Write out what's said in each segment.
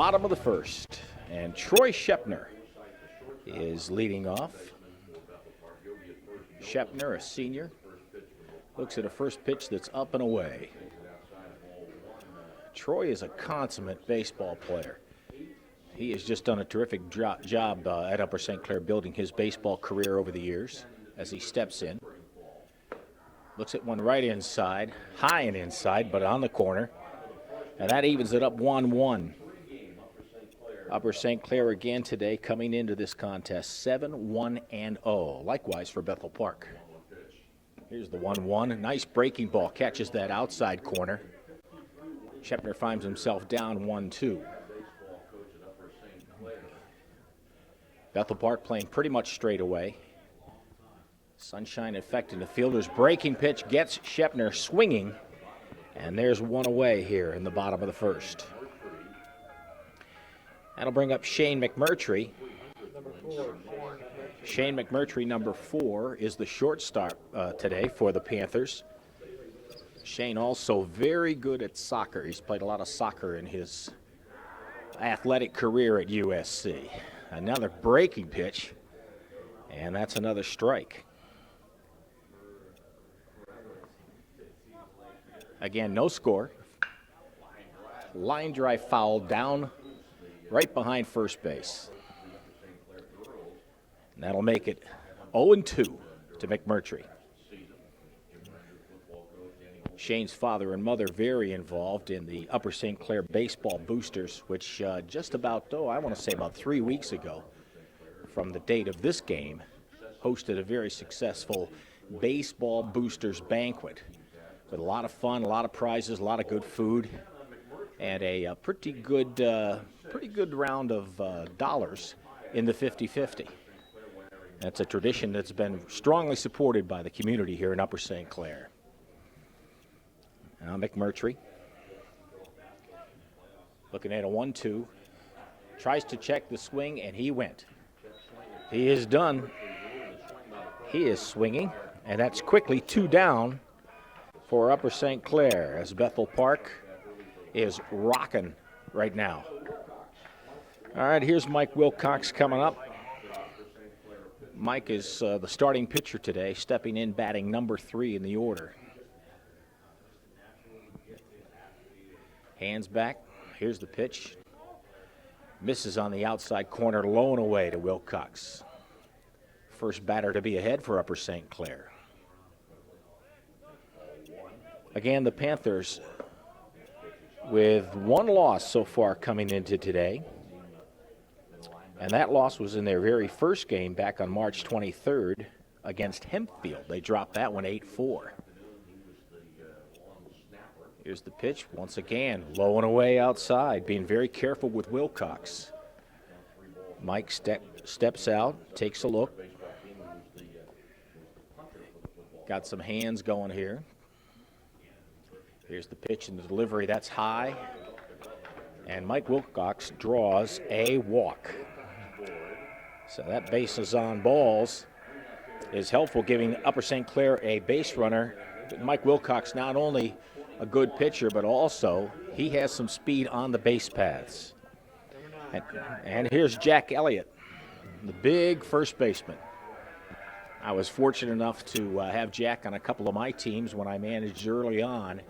bottom of the first. And Troy Shepner is leading off. Shepner, a senior, looks at a first pitch that's up and away. Troy is a consummate baseball player. He has just done a terrific job at Upper St. Clair building his baseball career over the years as he steps in. Looks at one right inside, high and inside, but on the corner. And that evens it up 1-1. Upper St. Clair again today coming into this contest 7-1-0. Likewise for Bethel Park. Here's the 1-1. Nice breaking ball. Catches that outside corner. Shepner finds himself down 1-2. Bethel Park playing pretty much straight away. Sunshine effect in the fielder's breaking pitch gets Shepner swinging. And there's one away here in the bottom of the first. That'll bring up Shane McMurtry. Shane McMurtry, number 4, is the shortstop today for the Panthers. Shane also very good at soccer. He's played a lot of soccer in his athletic career at USC. Another breaking pitch, and that's another strike. Again, no score. Line drive foul down right behind first base. And that'll make it 0-2 to McMurtry. Shane's father and mother very involved in the Upper St. Clair Baseball Boosters, which just about, I want to say about 3 weeks ago, from the date of this game, hosted a very successful Baseball Boosters banquet with a lot of fun, a lot of prizes, a lot of good food, and a pretty good round of dollars in the 50-50. That's a tradition that's been strongly supported by the community here in Upper St. Clair. Now McMurtry looking at a 1-2. Tries to check the swing, and he went. He is done. He is swinging, and that's quickly 2 down for Upper St. Clair as Bethel Park is rocking right now. All right, here's Mike Wilcox coming up. Mike is the starting pitcher today, stepping in, batting number 3 in the order. Hands back. Here's the pitch. Misses on the outside corner, low and away to Wilcox. First batter to be ahead for Upper St. Clair. Again, the Panthers with 1 loss so far coming into today. And that loss was in their very first game back on March 23rd against Hempfield. They dropped that one 8-4. Here's the pitch once again, low and away outside, being very careful with Wilcox. Mike steps out, takes a look. Got some hands going here. Here's the pitch and the delivery, that's high. And Mike Wilcox draws a walk. So that base is on balls is helpful, giving Upper St. Clair a base runner. But Mike Wilcox not only a good pitcher, but also he has some speed on the base paths. And here's Jack Elliott, the big first baseman. I was fortunate enough to have Jack on a couple of my teams when I managed early on.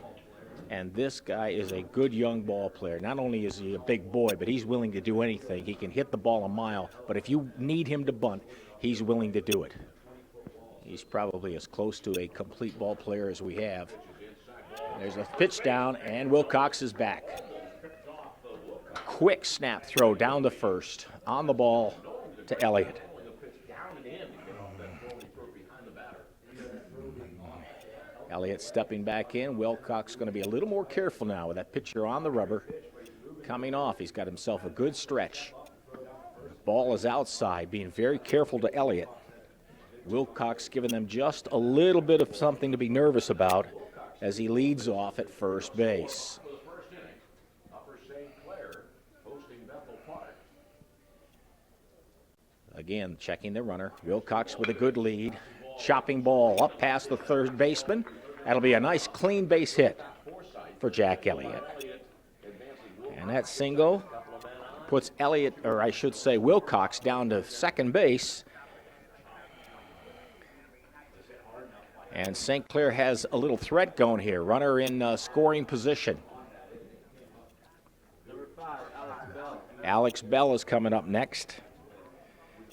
And this guy is a good young ball player. Not only is he a big boy, but he's willing to do anything. He can hit the ball a mile, but if you need him to bunt, he's willing to do it. He's probably as close to a complete ball player as we have. There's a pitch down, and Wilcox is back. Quick snap throw down to first. On the ball to Elliott. Elliott stepping back in. Wilcox going to be a little more careful now with that pitcher on the rubber. Coming off, he's got himself a good stretch. Ball is outside, being very careful to Elliott. Wilcox giving them just a little bit of something to be nervous about as he leads off at first base. Again, checking the runner. Wilcox with a good lead. Chopping ball up past the third baseman. That'll be a nice clean base hit for Jack Elliott. And that single puts Elliott, or I should say Wilcox, down to second base. And St. Clair has a little threat going here. Runner in scoring position. Alex Bell is coming up next.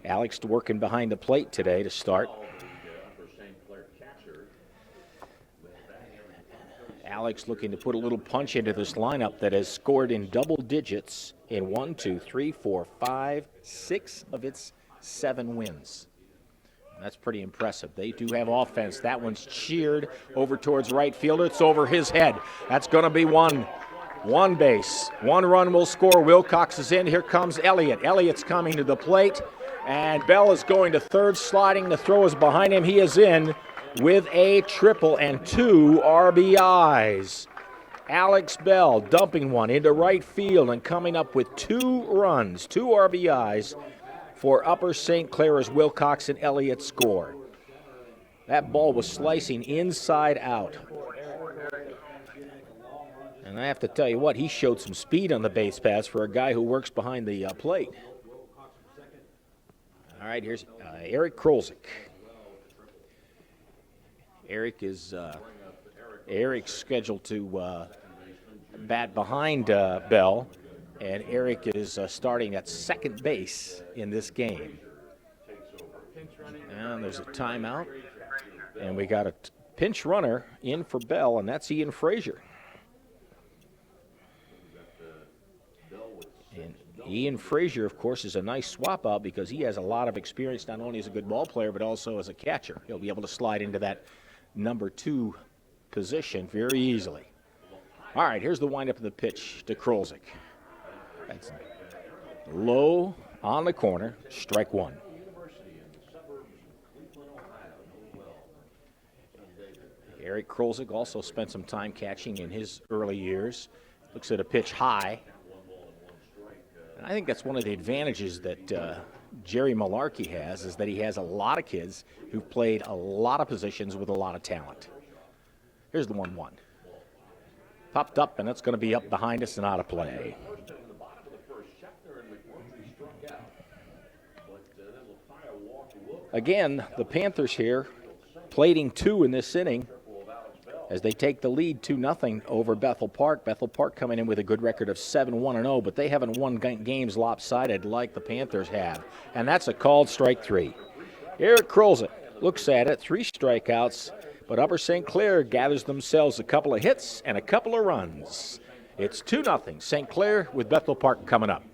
Alex working behind the plate today to start. Alex looking to put a little punch into this lineup that has scored in double digits in 1, 2, 3, 4, 5, 6 of its 7 wins. That's pretty impressive. They do have offense. That one's cheered over towards right field. It's over his head. That's going to be one base. 1 run will score. Wilcox is in. Here comes Elliott. Elliott's coming to the plate, and Bell is going to third, sliding. The throw is behind him. He is in with a triple and 2 RBIs. Alex Bell dumping one into right field and coming up with 2 runs, 2 RBIs for Upper St. Clair as Wilcox and Elliott score. That ball was slicing inside out. And I have to tell you what, he showed some speed on the base pass for a guy who works behind the plate. All right, here's Eric Krolzik. Eric's scheduled to bat behind Bell, and Eric is starting at second base in this game. And there's a timeout, and we got a pinch runner in for Bell, and that's Ian Frazier. And Ian Frazier, of course, is a nice swap out because he has a lot of experience not only as a good ball player but also as a catcher. He'll be able to slide into that number 2 position very easily. All right, here's the windup of the pitch to Krolzik. That's low on the corner, strike 1. Eric Krolzik also spent some time catching in his early years. Looks at a pitch high. And I think that's one of the advantages that Jerry Malarkey has, is that he has a lot of kids who've played a lot of positions with a lot of talent. Here's the 1-1. Popped up, and that's going to be up behind us and out of play. Again, the Panthers here plating 2 in this inning as they take the lead 2-0 over Bethel Park. Bethel Park coming in with a good record of 7-1-0, but they haven't won games lopsided like the Panthers have. And that's a called strike 3. Eric Krolzik looks at it, 3 strikeouts, but Upper St. Clair gathers themselves a couple of hits and a couple of runs. It's 2-0 St. Clair with Bethel Park coming up.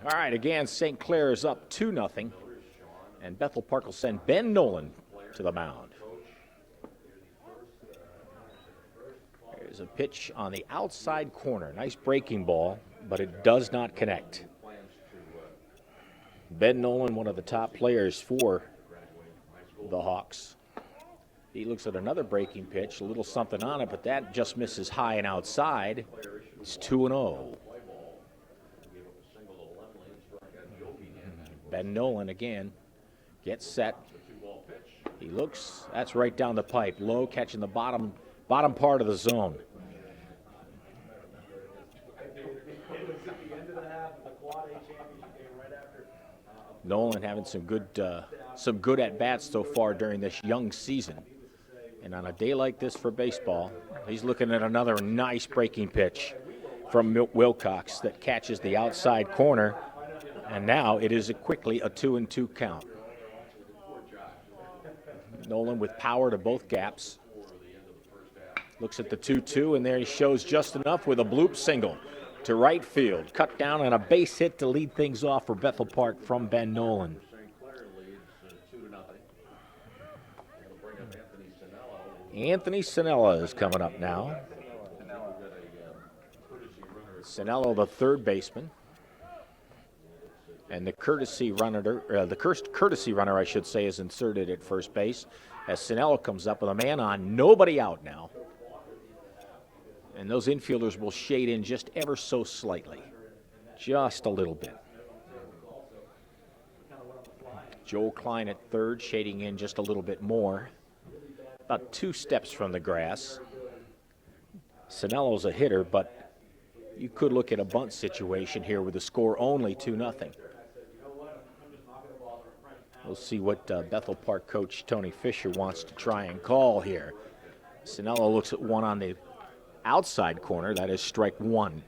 All right, again, St. Clair is up 2-0, and Bethel Park will send Ben Nolan to the mound. There's a pitch on the outside corner. Nice breaking ball, but it does not connect. Ben Nolan, one of the top players for the Hawks. He looks at another breaking pitch, a little something on it, but that just misses high and outside. It's 2-0. Ben Nolan again gets set. He looks, that's right down the pipe. Low, catching the bottom part of the zone. Nolan having some good at-bats so far during this young season. And on a day like this for baseball, he's looking at another nice breaking pitch from Wilcox that catches the outside corner. And now it is quickly a 2-2 count. Nolan with power to both gaps. Looks at the 2-2, and there he shows just enough with a bloop single to right field. Cut down on a base hit to lead things off for Bethel Park from Ben Nolan. Anthony Sinella is coming up now. Sinella, the third baseman. And the courtesy runner, I should say, is inserted at first base as Sinella comes up with a man on, nobody out now. And those infielders will shade in just ever so slightly, just a little bit. Joel Klein at third, shading in just a little bit more. About 2 steps from the grass. Sinella's a hitter, but You could look at a bunt situation here with the score only 2-0. We'll see what Bethel Park coach Tony Fisher wants to try and call here. Sinello looks at one on the outside corner. That is strike one.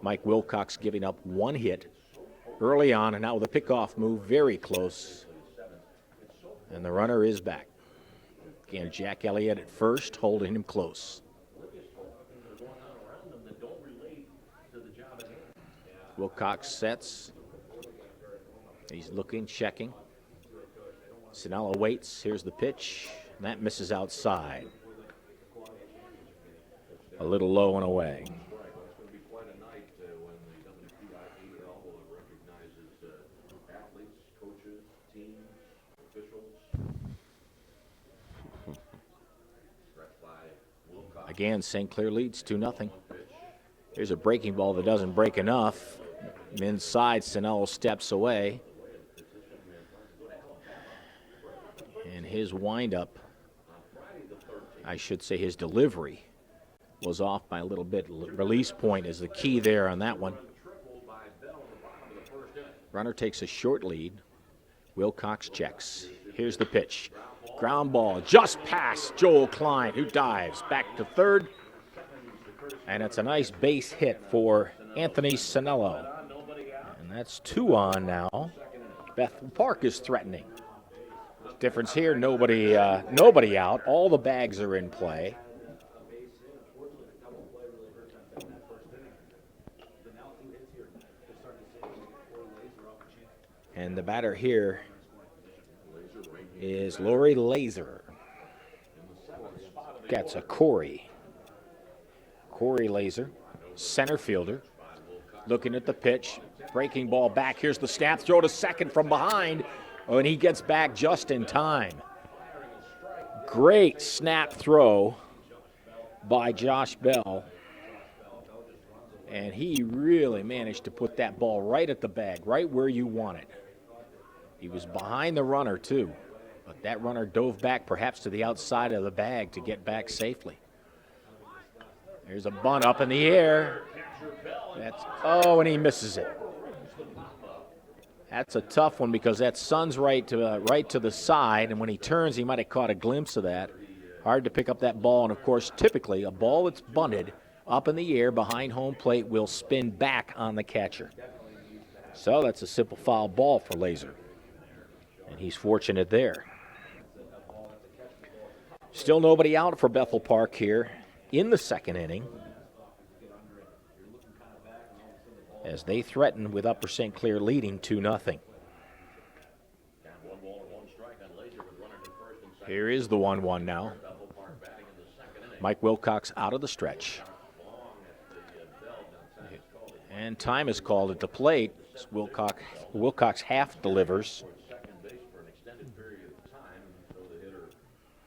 Mike Wilcox giving up one hit early on, and now with a pickoff move, very close. And the runner is back. Again, Jack Elliott at first, holding him close. Wilcox sets. He's looking, checking. Sinello waits. Here's the pitch. And that misses outside. A little low and away. Again, St. Clair leads 2-0. Here's a breaking ball that doesn't break enough. Inside, Sinello steps away. And his windup, I should say his delivery, was off by a little bit. Release point is the key there on that one. Runner takes a short lead. Wilcox checks. Here's the pitch. Ground ball just past Joel Klein, who dives back to third. And it's a nice base hit for Anthony Sinello. And that's 2 on now. Bethel Park is threatening. Difference here, nobody out. All the bags are in play. And the batter here is Lori Laser. That's a Corey Laser, center fielder, looking at the pitch, breaking ball back. Here's the snap, throw to second from behind, and he gets back just in time. Great snap throw by Josh Bell, and he really managed to put that ball right at the bag, right where you want it. He was behind the runner too, but that runner dove back perhaps to the outside of the bag to get back safely. There's a bunt up in the air. And he misses it. That's a tough one because that sun's right to the side, and when he turns, he might have caught a glimpse of that. Hard to pick up that ball, and of course, typically a ball that's bunted up in the air behind home plate will spin back on the catcher. So that's a simple foul ball for Laser, and he's fortunate there. Still nobody out for Bethel Park here in the second inning, as they threaten with Upper St. Clair leading 2-0. Here is the 1-1 now. Mike Wilcox out of the stretch. And time is called at the plate. Wilcox half delivers.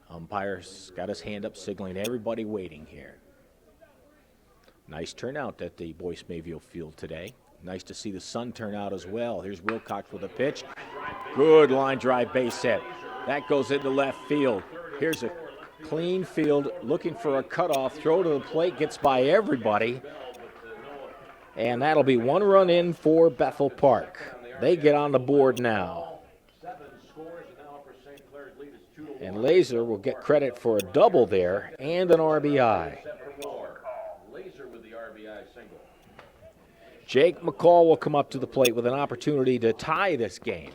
Umpire's got his hand up, signaling everybody waiting here. Nice turnout at the Boyce Mayville Field today. Nice to see the sun turn out as well. Here's Wilcox with a pitch. Good line drive base hit. That goes into left field. Here's a clean field looking for a cutoff. Throw to the plate, gets by everybody. And that'll be 1 run in for Bethel Park. They get on the board now. And Laser will get credit for a double there and an RBI. Jake McCall will come up to the plate with an opportunity to tie this game.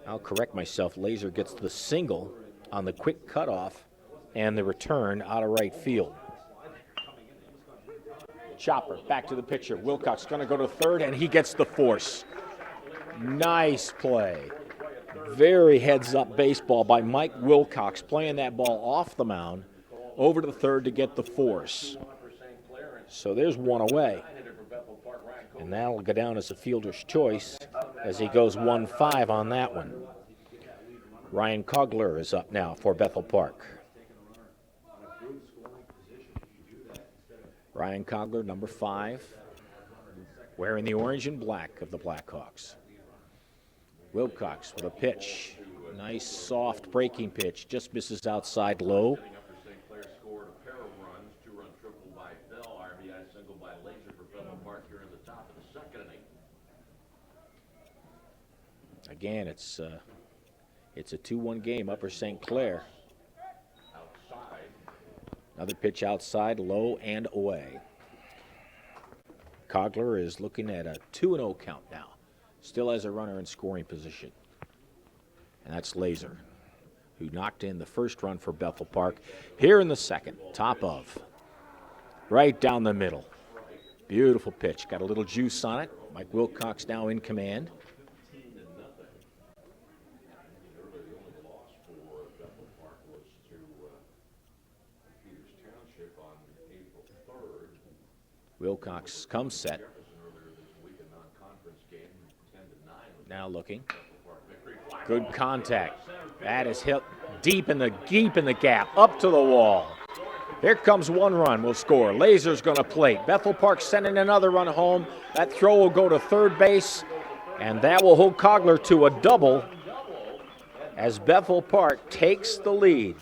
I'll correct myself. Laser gets the single on the quick cutoff and the return out of right field. Chopper back to the pitcher. Wilcox going to go to third, and he gets the force. Nice play. Very heads-up baseball by Mike Wilcox, playing that ball off the mound over to the third to get the force. So there's one away. And that'll go down as a fielder's choice as he goes 1-5 on that one. Ryan Cogler is up now for Bethel Park. Ryan Cogler, number 5, wearing the orange and black of the Blackhawks. Wilcox with a pitch. Nice soft breaking pitch, just misses outside low. St. Clair scored a pair of runs, 2-run triple by Bell, RBI single by Laser for Bethel Park here in the top of the second inning. Again, it's a 2-1 game, Upper St. Clair. Outside. Another pitch outside, low and away. Kogler is looking at a 2-0 count now. Still has a runner in scoring position. And that's Laser, who knocked in the first run for Bethel Park. Here in the second, top of. Right down the middle. Beautiful pitch. Got a little juice on it. Mike Wilcox now in command. Wilcox comes set. Now looking. Good contact. That is hit deep in the gap, up to the wall. Here comes one run. Will score. Laser's going to plate. Bethel Park sending another run home. That throw will go to third base, and that will hold Kogler to a double as Bethel Park takes the lead.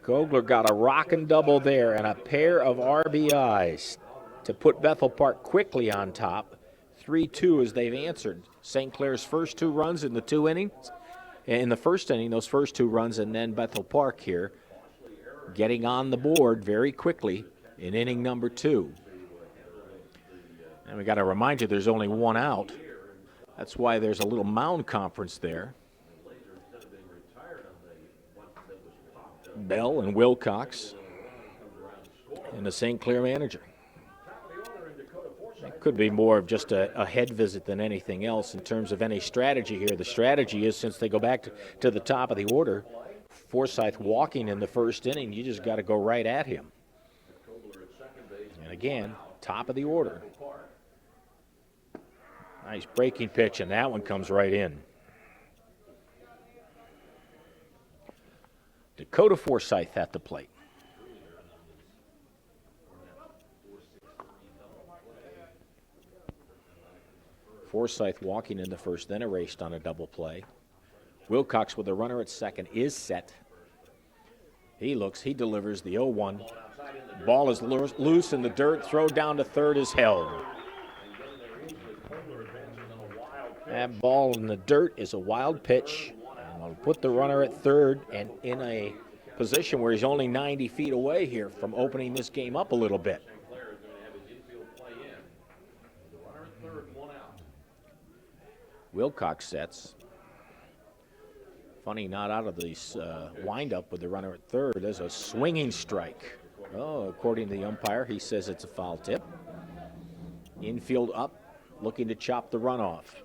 Kogler got a rockin' double there and a pair of RBIs to put Bethel Park quickly on top. 3-2 as they've answered St. Clair's first 2 runs in the 2 innings. In the first inning, those first 2 runs, and then Bethel Park here getting on the board very quickly in inning number 2. And we got to remind you there's only 1 out. That's why there's a little mound conference there. Bell and Wilcox and the St. Clair manager. It could be more of just a head visit than anything else in terms of any strategy here. The strategy is, since they go back to the top of the order, Forsyth walking in the first inning, you just got to go right at him. And again, top of the order. Nice breaking pitch, and that one comes right in. Dakota Forsyth at the plate. Forsyth walking in the first, then erased on a double play. Wilcox with a runner at second is set. He delivers the 0-1. Ball is loose in the dirt. Throw down to third is held. That ball in the dirt is a wild pitch. I'll put the runner at third and in a position where he's only 90 feet away here from opening this game up a little bit. Wilcox sets. Funny, not out of this windup with the runner at third. There's a swinging strike. Oh, according to the umpire, he says it's a foul tip. Infield up, looking to chop the run off.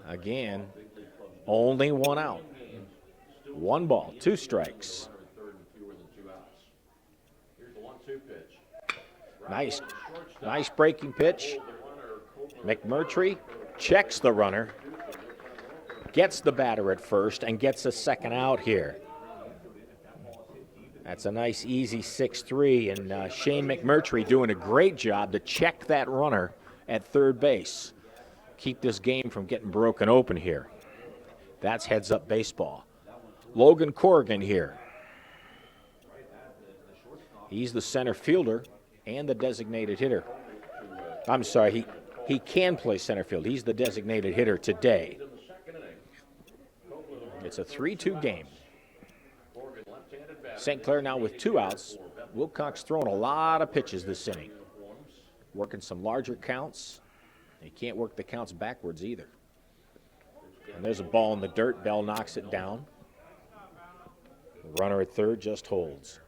Again, only 1 out. 1 ball, 2 strikes. Nice breaking pitch. McMurtry checks the runner, gets the batter at first, and gets a second out here. That's a nice, easy 6-3, and Shane McMurtry doing a great job to check that runner at third base. Keep this game from getting broken open here. That's heads-up baseball. Logan Corrigan here. He's the center fielder and the designated hitter. I'm sorry, he can play center field. He's the designated hitter today. It's a 3-2 game. St. Clair now with 2 outs. Wilcox throwing a lot of pitches this inning. Working some larger counts. He can't work the counts backwards either. And there's a ball in the dirt. Bell knocks it down. The runner at third just holds.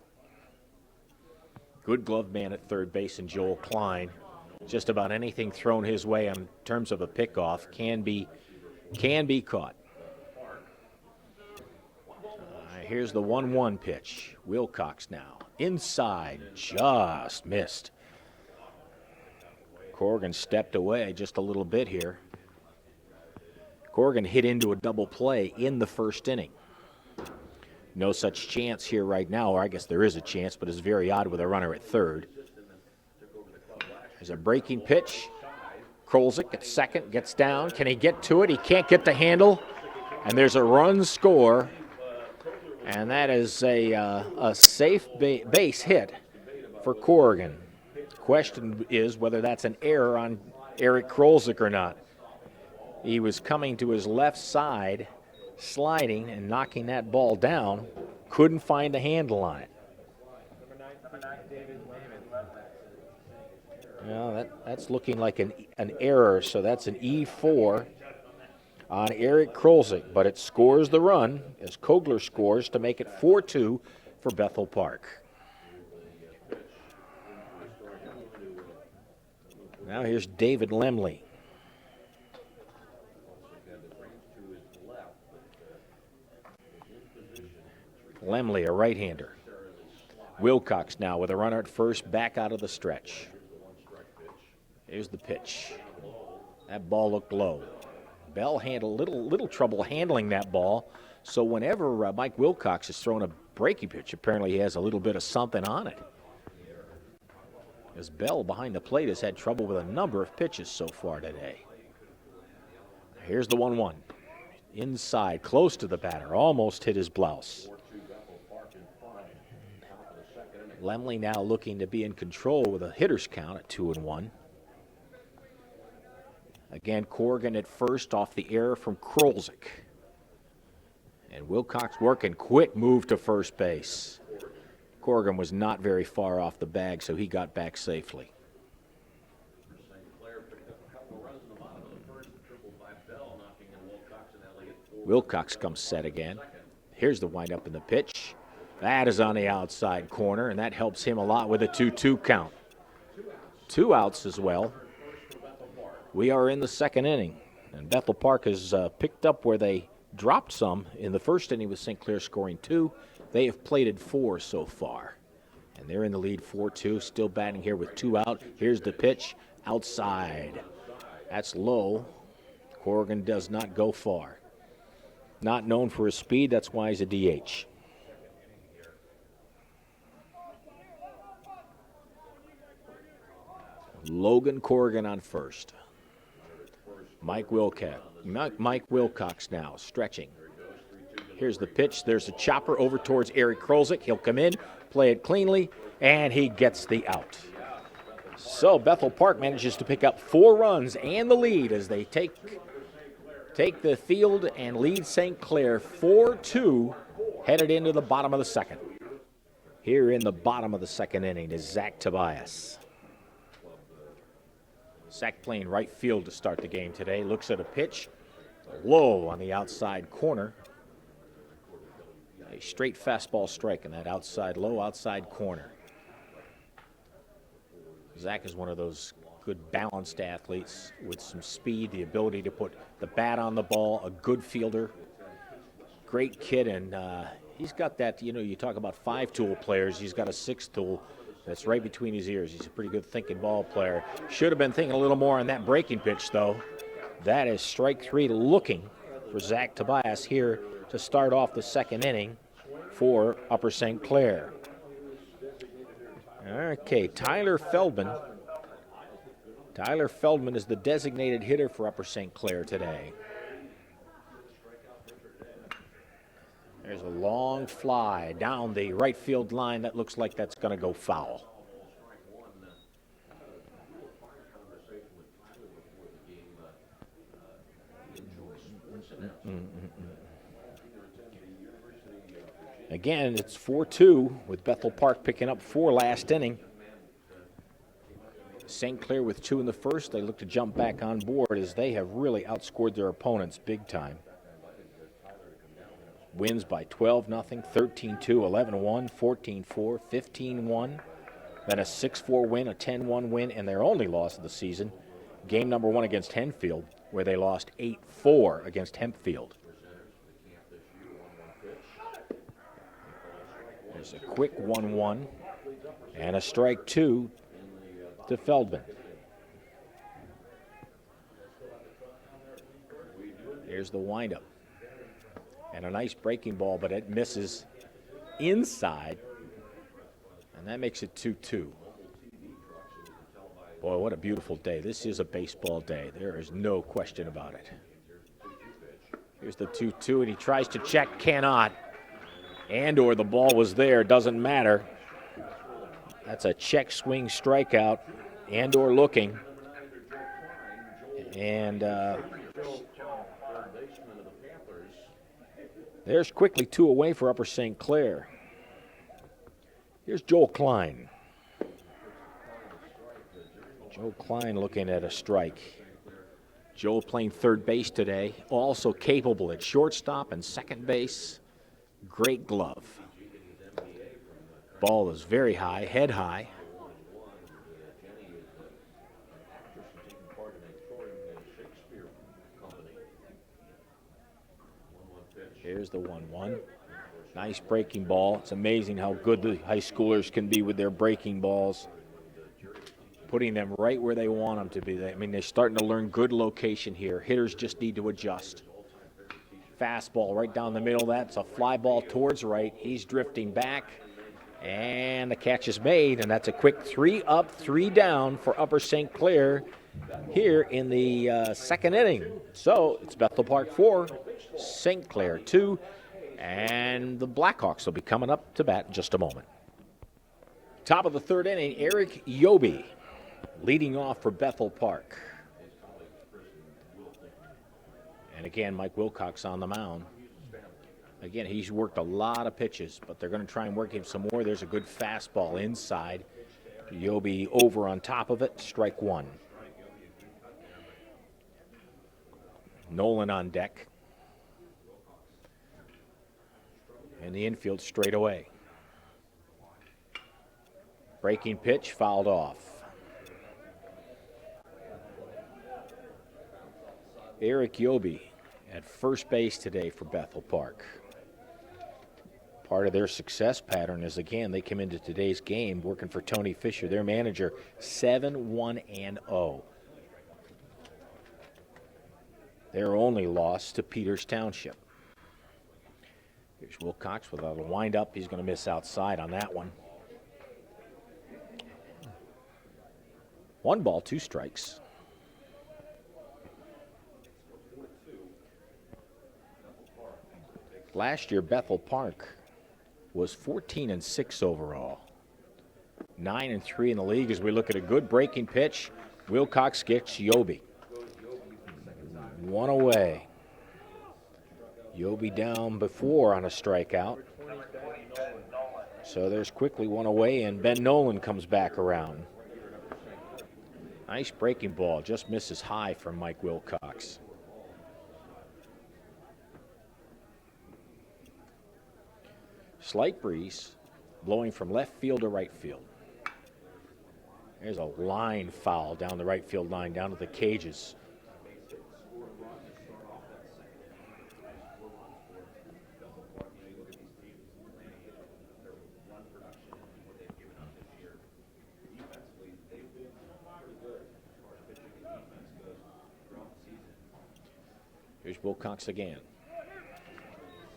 Good glove man at third base in Joel Klein. Just about anything thrown his way in terms of a pickoff can be caught. Here's the 1-1 pitch. Wilcox now. Inside, just missed. Corrigan stepped away just a little bit here. Corrigan hit into a double play in the first inning. No such chance here right now, or I guess there is a chance, but it's very odd with a runner at third. There's a breaking pitch. Krolzik at second, gets down. Can he get to it? He can't get the handle. And there's a run score. And that is a safe base hit for Corrigan. Question is whether that's an error on Eric Krolzik or not. He was coming to his left side, sliding and knocking that ball down. Couldn't find a handle on it. Well, that's looking like an error, so that's an E4 on Eric Krolzik, but it scores the run as Kogler scores to make it 4-2 for Bethel Park. Now here's David Lemley. Lemley, a right-hander. Wilcox now with a runner at first, back out of the stretch. Here's the pitch. That ball looked low. Bell had a little trouble handling that ball, so whenever Mike Wilcox is throwing a breaking pitch, apparently he has a little bit of something on it. As Bell behind the plate has had trouble with a number of pitches so far today. Here's the 1-1. Inside, close to the batter, almost hit his blouse. Lemley now looking to be in control with a hitter's count at 2-1. Again, Corrigan at first off the error from Krolzik. And Wilcox working, quick move to first base. Corrigan was not very far off the bag, so he got back safely. Wilcox comes set again. Here's the windup in the pitch. That is on the outside corner, and that helps him a lot with a 2-2 count. 2 outs as well. We are in the second inning, and Bethel Park has picked up where they dropped some in the first inning with St. Clair scoring 2. They have plated 4 so far, and they're in the lead 4-2, still batting here with 2 out. Here's the pitch, outside. That's low. Corrigan does not go far. Not known for his speed, that's why he's a DH. Logan Corrigan on first. Mike Wilcox now stretching. Here's the pitch. There's a chopper over towards Eric Krolzik. He'll come in, play it cleanly, and he gets the out. So Bethel Park manages to pick up 4 runs and the lead as they take the field and lead St. Clair 4-2, headed into the bottom of the second. Here in the bottom of the second inning is Zach Tobias. Zach playing right field to start the game today. Looks at a pitch, low on the outside corner. A straight fastball strike in that low outside corner. Zach is one of those good balanced athletes with some speed, the ability to put the bat on the ball, a good fielder. Great kid, and he's got that, you talk about 5-tool players, he's got a 6-tool that's right between his ears. He's a pretty good thinking ball player. Should have been thinking a little more on that breaking pitch, though. That is strike 3 looking for Zach Tobias here to start off the second inning for Upper St. Clair. Okay, Tyler Feldman. Tyler Feldman is the designated hitter for Upper St. Clair today. There's a long fly down the right field line. That looks like that's going to go foul. Again, it's 4-2 with Bethel Park picking up 4 last inning. St. Clair with 2 in the first. They look to jump back on board as they have really outscored their opponents big time. Wins by 12-0, 13-2, 11-1, 14-4, 15-1. Then a 6-4 win, a 10-1 win, and their only loss of the season, game number 1 against Henfield, where they lost 8-4 against Hempfield. There's a quick 1-1 and a strike 2 to Feldman. Here's the windup. And a nice breaking ball, but it misses inside. And that makes it 2-2. Boy, what a beautiful day. This is a baseball day. There is no question about it. Here's the 2-2, and he tries to check, cannot. And/or the ball was there, doesn't matter. That's a check swing strikeout, and/or looking. And there's quickly 2 away for Upper St. Clair. Here's Joel Klein. Joe Klein looking at a strike. Joel playing third base today, also capable at shortstop and second base. Great glove. Ball is very high, head high. Here's the 1-1. Nice breaking ball. It's amazing how good the high schoolers can be with their breaking balls. Putting them right where they want them to be. I mean, they're starting to learn good location here. Hitters just need to adjust. Fastball right down the middle. That's a fly ball towards right. He's drifting back. And the catch is made, and that's a quick 3 up, 3 down for Upper St. Clair here in the second inning. So it's Bethel Park 4, St. Clair 2, and the Blackhawks will be coming up to bat in just a moment. Top of the third inning, Eric Yobi leading off for Bethel Park. And again, Mike Wilcox on the mound. Again, he's worked a lot of pitches, but they're going to try and work him some more. There's a good fastball inside. Yobi over on top of it, strike 1. Nolan on deck. And the infield straight away. Breaking pitch, fouled off. Eric Yobi at first base today for Bethel Park. Part of their success pattern is, again, they come into today's game working for Tony Fisher, their manager, 7-1-0. Their only loss to Peters Township. Here's Wilcox without a windup. He's going to miss outside on that one. 1 ball, 2 strikes. Last year, Bethel Park was 14-6 overall. 9-3 in the league as we look at a good breaking pitch. Wilcox gets Yobi. 1 away. Yobi down before on a strikeout. So there's quickly 1 away, and Ben Nolan comes back around. Nice breaking ball, just misses high from Mike Wilcox. Slight breeze blowing from left field to right field. There's a line foul down the right field line, down to the cages. Here's Wilcox again.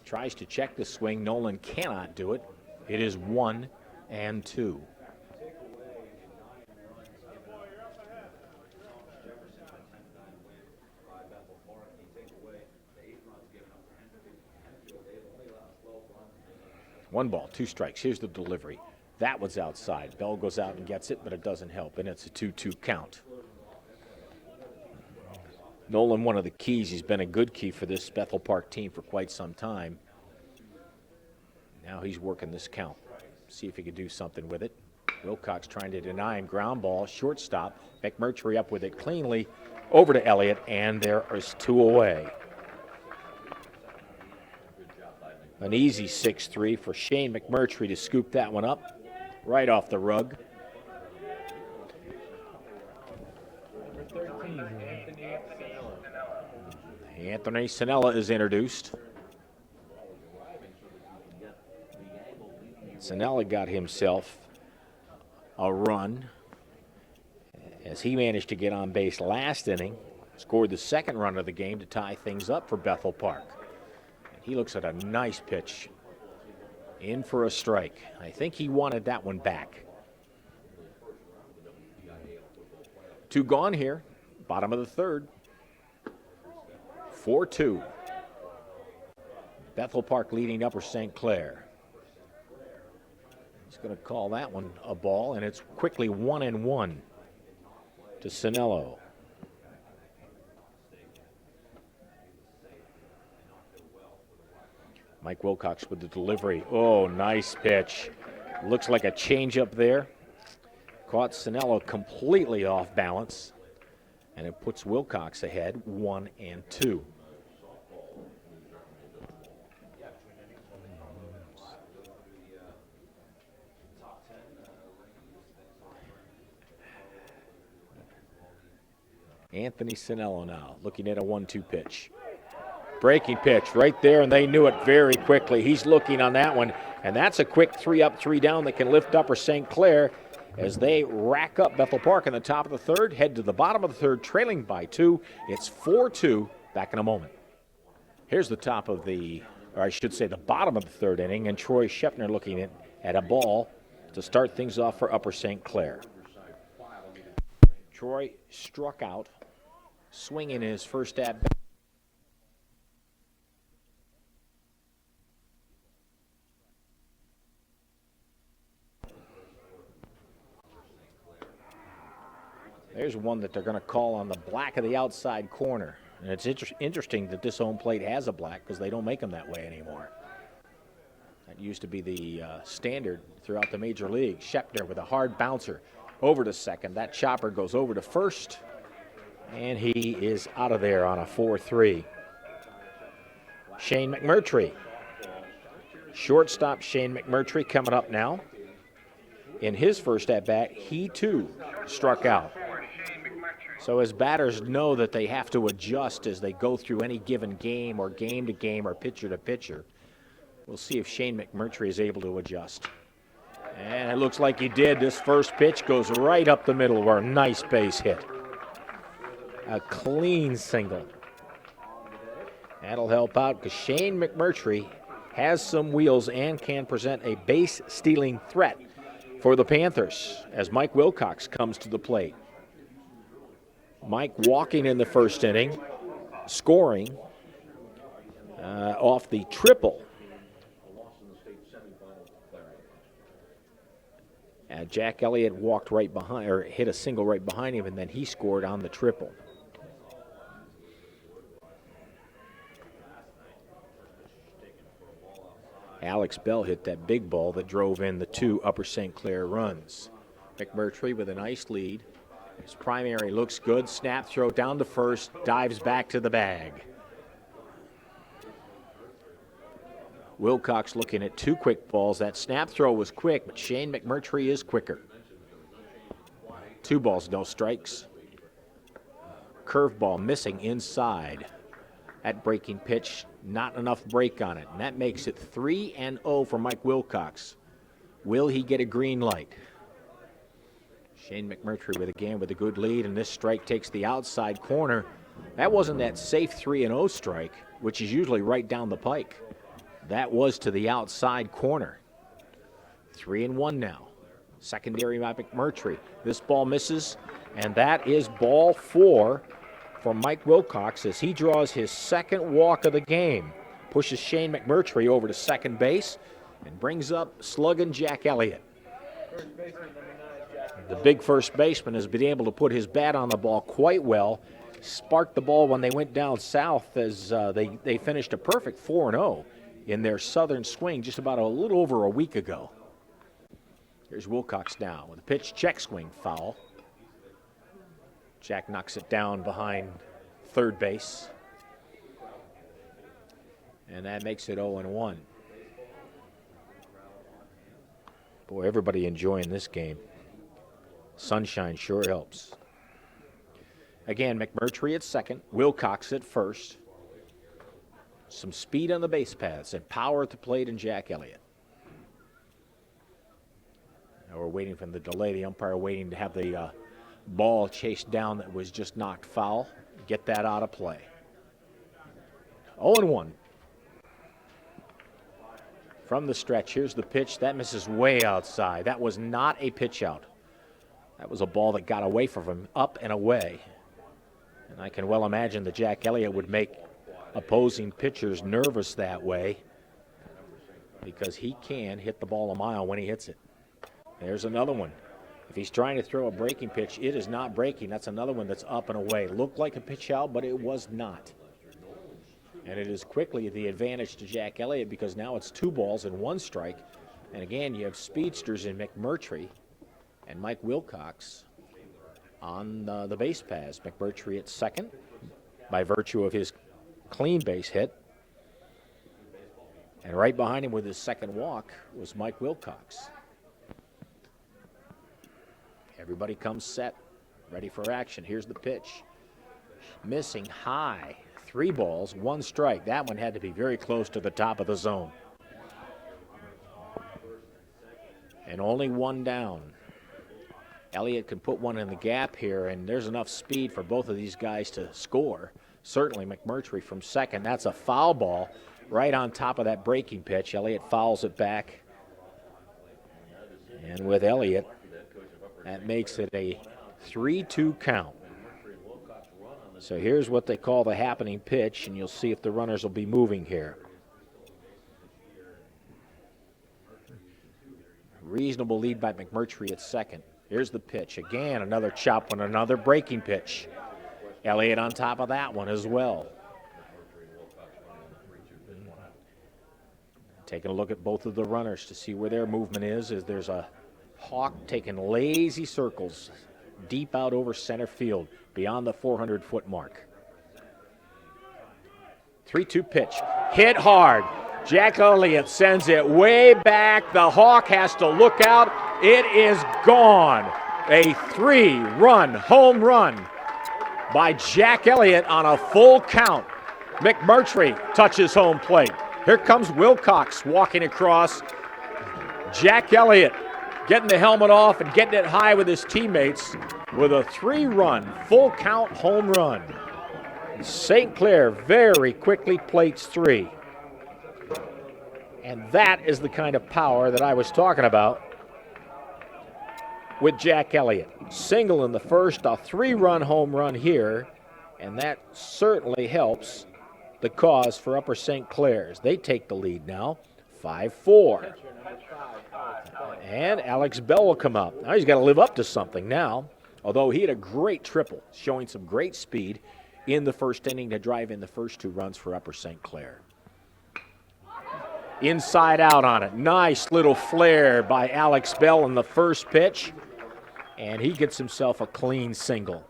Tries to check the swing. Nolan cannot do it. It is 1-2. One ball, 2 strikes. Here's the delivery. That was outside. Bell goes out and gets it, but it doesn't help, and it's a 2-2 count. Nolan, one of the keys. He's been a good key for this Bethel Park team for quite some time. Now he's working this count. See if he can do something with it. Wilcox trying to deny him. Ground ball, shortstop. McMurtry up with it cleanly. Over to Elliott, and there is 2 away. An easy 6-3 for Shane McMurtry to scoop that one up right off the rug. Anthony Sanella is introduced. Sanella got himself a run as he managed to get on base last inning, scored the second run of the game to tie things up for Bethel Park. He looks at a nice pitch. In for a strike. I think he wanted that one back. Two gone here. Bottom of the third. 4-2. Bethel Park leading Upper St. Clair. He's going to call that one a ball, and it's quickly 1-1 to Sinello. Mike Wilcox with the delivery. Oh, nice pitch. Looks like a changeup there. Caught Sinello completely off balance, and it puts Wilcox ahead 1-2. Anthony Sinello now looking at a 1-2 pitch. Breaking pitch right there, and they knew it very quickly. He's looking on that one, and that's a quick 3-up, 3-down that can lift Upper St. Clair as they rack up Bethel Park in the top of the third, head to the bottom of the third, trailing by 2. It's 4-2. Back in a moment. Here's the top of the, or I should say the bottom of the third inning, and Troy Shepner looking at a ball to start things off for Upper St. Clair. Troy struck out, swinging his first at bat. There's one that they're going to call on the black of the outside corner. And it's interesting that this home plate has a black because they don't make them that way anymore. That used to be the standard throughout the major league. Shepner with a hard bouncer over to second. That chopper goes over to first, and he is out of there on a 4-3. Shane McMurtry. Shortstop Shane McMurtry coming up now. In his first at-bat, he too struck out. So as batters know that they have to adjust as they go through any given game or game to game or pitcher to pitcher, we'll see if Shane McMurtry is able to adjust. And it looks like he did. This first pitch goes right up the middle for a nice base hit. A clean single. That'll help out because Shane McMurtry has some wheels and can present a base-stealing threat for the Panthers as Mike Wilcox comes to the plate. Mike walking in the first inning, scoring off the triple. Jack Elliott walked right behind, or hit a single right behind him, and then he scored on the triple. Alex Bell hit that big ball that drove in the 2 Upper St. Clair runs. McMurtry with a nice lead. His primary looks good. Snap throw down to first. Dives back to the bag. Wilcox looking at 2 quick balls. That snap throw was quick, but Shane McMurtry is quicker. 2 balls, no strikes. Curveball missing inside. That breaking pitch, not enough break on it. And that makes it 3-0 for Mike Wilcox. Will he get a green light? Shane McMurtry with a good lead, and this strike takes the outside corner. That wasn't that safe 3-0 strike, which is usually right down the pike. That was to the outside corner. 3-1 now. Secondary by McMurtry. This ball misses, and that is ball 4 for Mike Wilcox as he draws his second walk of the game. Pushes Shane McMurtry over to second base and brings up slugging Jack Elliott. The big first baseman has been able to put his bat on the ball quite well. Sparked the ball when they went down south as they finished a perfect 4-0 in their southern swing just about a little over a week ago. Here's Wilcox now with a pitch, check swing, foul. Jack knocks it down behind third base. And that makes it 0-1. Boy, everybody enjoying this game. Sunshine sure helps. Again, McMurtry at second, Wilcox at first. Some speed on the base paths and power at the plate in Jack Elliott. Now we're waiting for the delay. The umpire waiting to have the ball chased down that was just knocked foul. Get that out of play. 0-1. From the stretch, here's the pitch. That misses way outside. That was not a pitch out. That was a ball that got away from him, up and away. And I can well imagine that Jack Elliott would make opposing pitchers nervous that way, because he can hit the ball a mile when he hits it. There's another one. If he's trying to throw a breaking pitch, it is not breaking. That's another one that's up and away. Looked like a pitch out, but it was not. And it is quickly the advantage to Jack Elliott, because now it's 2 balls and 1 strike. And again, you have speedsters in McMurtry and Mike Wilcox on the base paths. McMurtry at second by virtue of his clean base hit. And right behind him with his second walk was Mike Wilcox. Everybody comes set, ready for action. Here's the pitch. Missing high. 3 balls, 1 strike. That one had to be very close to the top of the zone. And only 1 down. Elliott can put one in the gap here, and there's enough speed for both of these guys to score. Certainly McMurtry from second. That's a foul ball right on top of that breaking pitch. Elliott fouls it back. And with Elliott, that makes it a 3-2 count. So here's what they call the happening pitch, and you'll see if the runners will be moving here. Reasonable lead by McMurtry at second. Here's the pitch. Again, another chop one, another breaking pitch. Elliott on top of that one as well. Taking a look at both of the runners to see where their movement is there's a hawk taking lazy circles deep out over center field beyond the 400-foot mark. 3-2 pitch. Hit hard. Jack Elliott sends it way back. The hawk has to look out. It is gone. A 3-run home run by Jack Elliott on a full count. McMurtry touches home plate. Here comes Wilcox walking across. Jack Elliott getting the helmet off and getting it high with his teammates with a 3-run full count home run. St. Clair very quickly plates 3. And that is the kind of power that I was talking about with Jack Elliott. Single in the first, a 3-run home run here, and that certainly helps the cause for Upper St. Clair's. They take the lead now, 5-4. And Alex Bell will come up. Now he's got to live up to something now, although he had a great triple, showing some great speed in the first inning to drive in the first 2 runs for Upper St. Clair. Inside out on it. Nice little flare by Alex Bell in the first pitch. And he gets himself a clean single.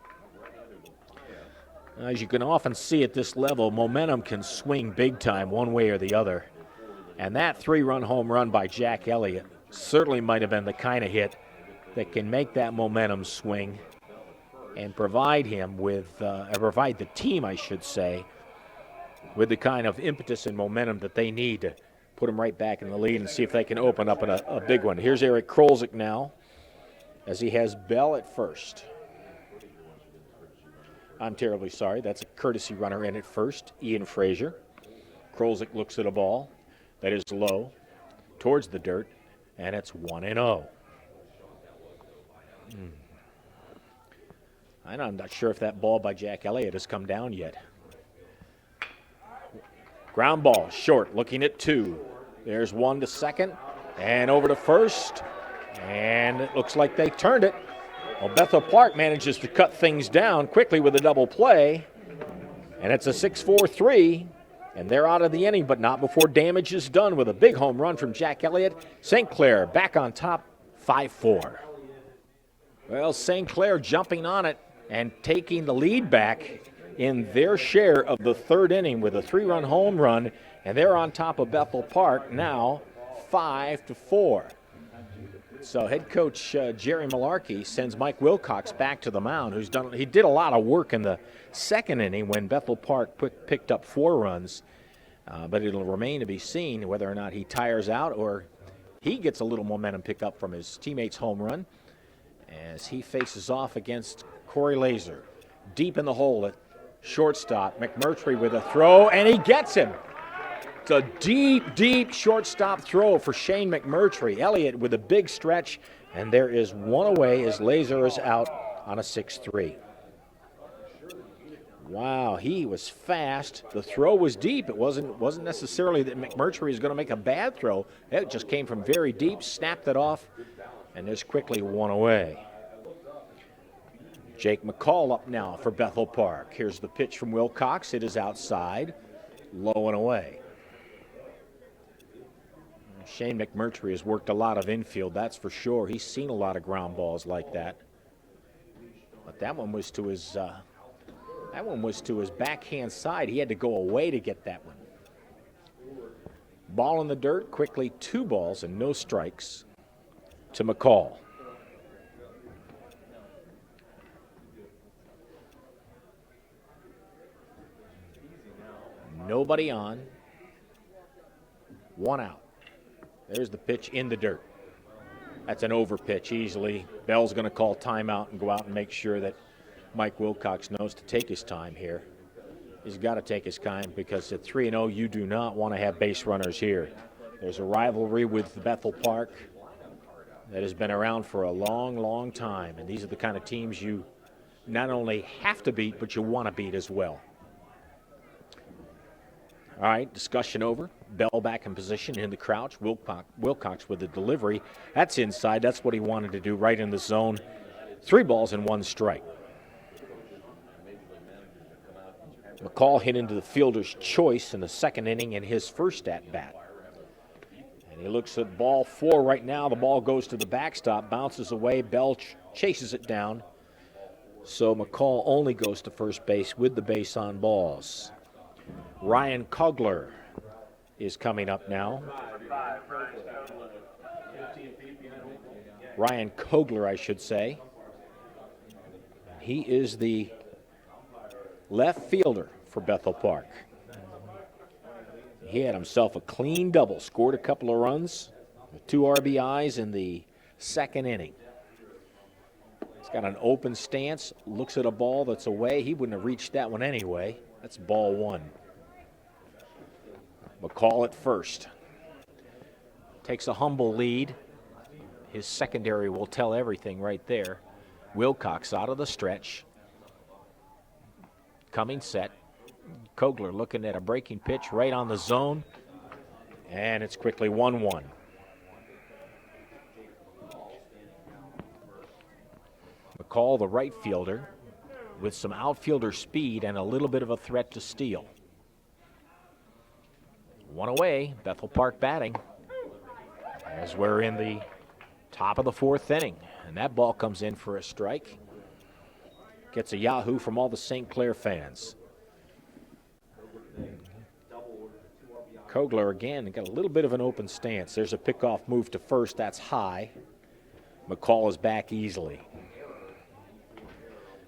As you can often see at this level, momentum can swing big time one way or the other. And that 3-run home run by Jack Elliott certainly might have been the kind of hit that can make that momentum swing and provide him with, provide the team, I should say, with the kind of impetus and momentum that they need to put them right back in the lead and see if they can open up a big one. Here's Eric Krolzik now, as he has Bell at first. I'm terribly sorry. That's a courtesy runner in at first, Ian Frazier. Krolzik looks at a ball that is low towards the dirt, and it's 1-0. I'm not sure if that ball by Jack Elliott has come down yet. Ground ball, short, looking at 2. There's 1 to second, and over to first, and it looks like they turned it. Well, Bethel Park manages to cut things down quickly with a double play, and it's a 6-4-3, and they're out of the inning, but not before damage is done with a big home run from Jack Elliott. St. Clair back on top, 5-4. Well, St. Clair jumping on it and taking the lead back in their share of the 3rd inning with a 3-run home run, and they're on top of Bethel Park now 5-4. So head coach Jerry Malarkey sends Mike Wilcox back to the mound, he did a lot of work in the 2nd inning when Bethel Park picked up 4 runs, but it'll remain to be seen whether or not he tires out or he gets a little momentum pick up from his teammate's home run as he faces off against Corey Laser. Deep in the hole at shortstop, McMurtry with a throw, and he gets him. It's a deep, deep shortstop throw for Shane McMurtry. Elliott with a big stretch, And there is one away as Laser is out on a 6-3. Wow, he was fast. The throw was deep. It wasn't necessarily that McMurtry is going to make a bad throw. It just came from very deep, snapped it off, and there's quickly one away. Jake McCall up now for Bethel Park. Here's the pitch from Wilcox. It is outside, low and away. Shane McMurtry has worked a lot of infield, that's for sure. He's seen a lot of ground balls like that. But that one was to his backhand side. He had to go away to get that one. Ball in the dirt, quickly 2 balls and no strikes to McCall. Nobody on. 1 out. There's the pitch in the dirt. That's an over pitch easily. Bell's going to call timeout and go out and make sure that Mike Wilcox knows to take his time here. He's got to take his time because at 3-0, you do not want to have base runners here. There's a rivalry with Bethel Park that has been around for a long, long time, and these are the kind of teams you not only have to beat, but you want to beat as well. All right, discussion over. Bell back in position in the crouch. Wilcox with the delivery. That's inside. That's what he wanted to do, right in the zone. 3 balls and 1 strike. McCall hit into the fielder's choice in the second inning in his first at-bat. And he looks at ball 4 right now. The ball goes to the backstop, bounces away. Bell chases it down. So McCall only goes to first base with the base on balls. Ryan Kogler is coming up now. Ryan Kogler, I should say. He is the left fielder for Bethel Park. He had himself a clean double, scored a couple of runs with 2 RBIs in the second inning. He's got an open stance, looks at a ball that's away. He wouldn't have reached that one anyway. That's ball 1. McCall at first. Takes a humble lead. His secondary will tell everything right there. Wilcox out of the stretch. Coming set. Kogler looking at a breaking pitch right on the zone. And it's quickly 1-1. McCall, the right fielder, with some outfielder speed and a little bit of a threat to steal. 1 away, Bethel Park batting as we're in the top of the 4th inning. And that ball comes in for a strike. Gets a yahoo from all the St. Clair fans. Kogler again got a little bit of an open stance. There's a pickoff move to first. That's high. McCall is back easily.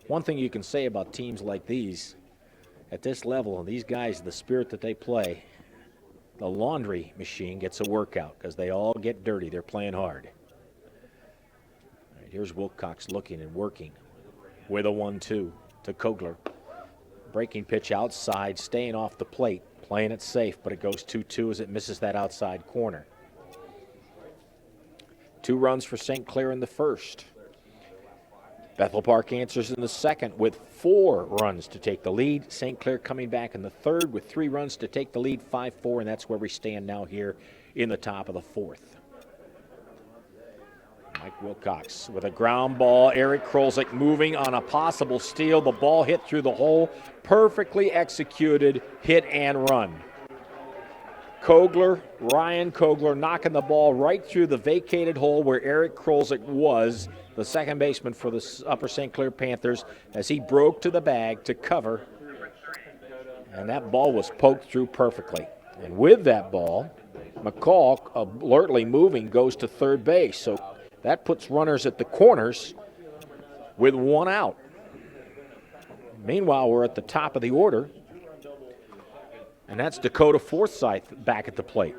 One thing you can say about teams like these, at this level, and these guys, the spirit that they play, the laundry machine gets a workout because they all get dirty. They're playing hard. All right, here's Wilcox looking and working with a 1-2 to Kogler. Breaking pitch outside, staying off the plate, playing it safe, but it goes 2-2 as it misses that outside corner. 2 runs for St. Clair in the first. Bethel Park answers in the second with 4 runs to take the lead. St. Clair coming back in the third with 3 runs to take the lead, 5-4, and that's where we stand now here in the top of the 4th. Mike Wilcox with a ground ball. Eric Krolzik moving on a possible steal. The ball hit through the hole. Perfectly executed hit and run. Kogler, Ryan Kogler, knocking the ball right through the vacated hole where Eric Krolzik was, the second baseman for the Upper St. Clair Panthers, as he broke to the bag to cover. And that ball was poked through perfectly. And with that ball, McCall, alertly moving, goes to third base. So that puts runners at the corners with 1 out. Meanwhile, we're at the top of the order. And that's Dakota Forsythe back at the plate.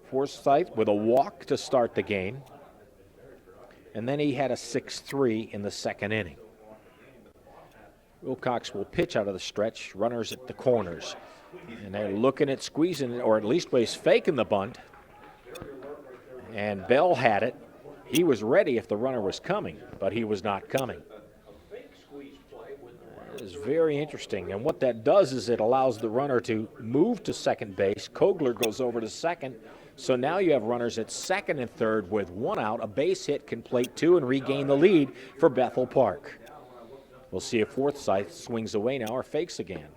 Forsythe with a walk to start the game. And then he had a 6-3 in the second inning. Wilcox will pitch out of the stretch, runners at the corners. And they're looking at squeezing it, or at least he's faking the bunt. And Bell had it. He was ready if the runner was coming, but he was not coming. That is very interesting. And what that does is it allows the runner to move to second base. Kogler goes over to second. So now you have runners at second and third with one out. A base hit can plate two and regain the lead for Bethel Park. We'll see if Forsythe swings away now or fakes again.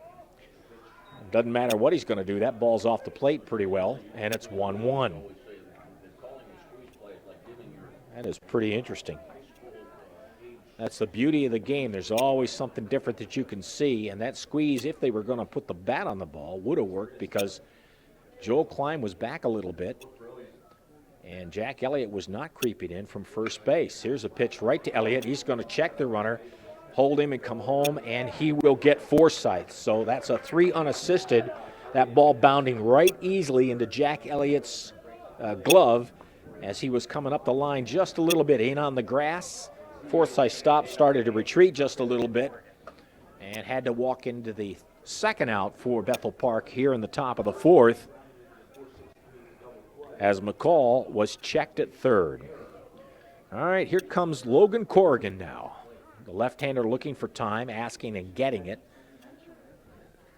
Doesn't matter what he's going to do. That ball's off the plate pretty well, and it's 1-1. That is pretty interesting. That's the beauty of the game. There's always something different that you can see, and that squeeze, if they were going to put the bat on the ball, would have worked because Joel Klein was back a little bit, and Jack Elliott was not creeping in from first base. Here's a pitch right to Elliott. He's going to check the runner, hold him and come home, and he will get Forsythe. So that's a 3 unassisted. That ball bounding right easily into Jack Elliott's glove as he was coming up the line just a little bit in on the grass. Forsythe stopped, started to retreat just a little bit, and had to walk into the second out for Bethel Park here in the top of the fourth as McCall was checked at third. All right, here comes Logan Corrigan now. The left-hander looking for time, asking and getting it.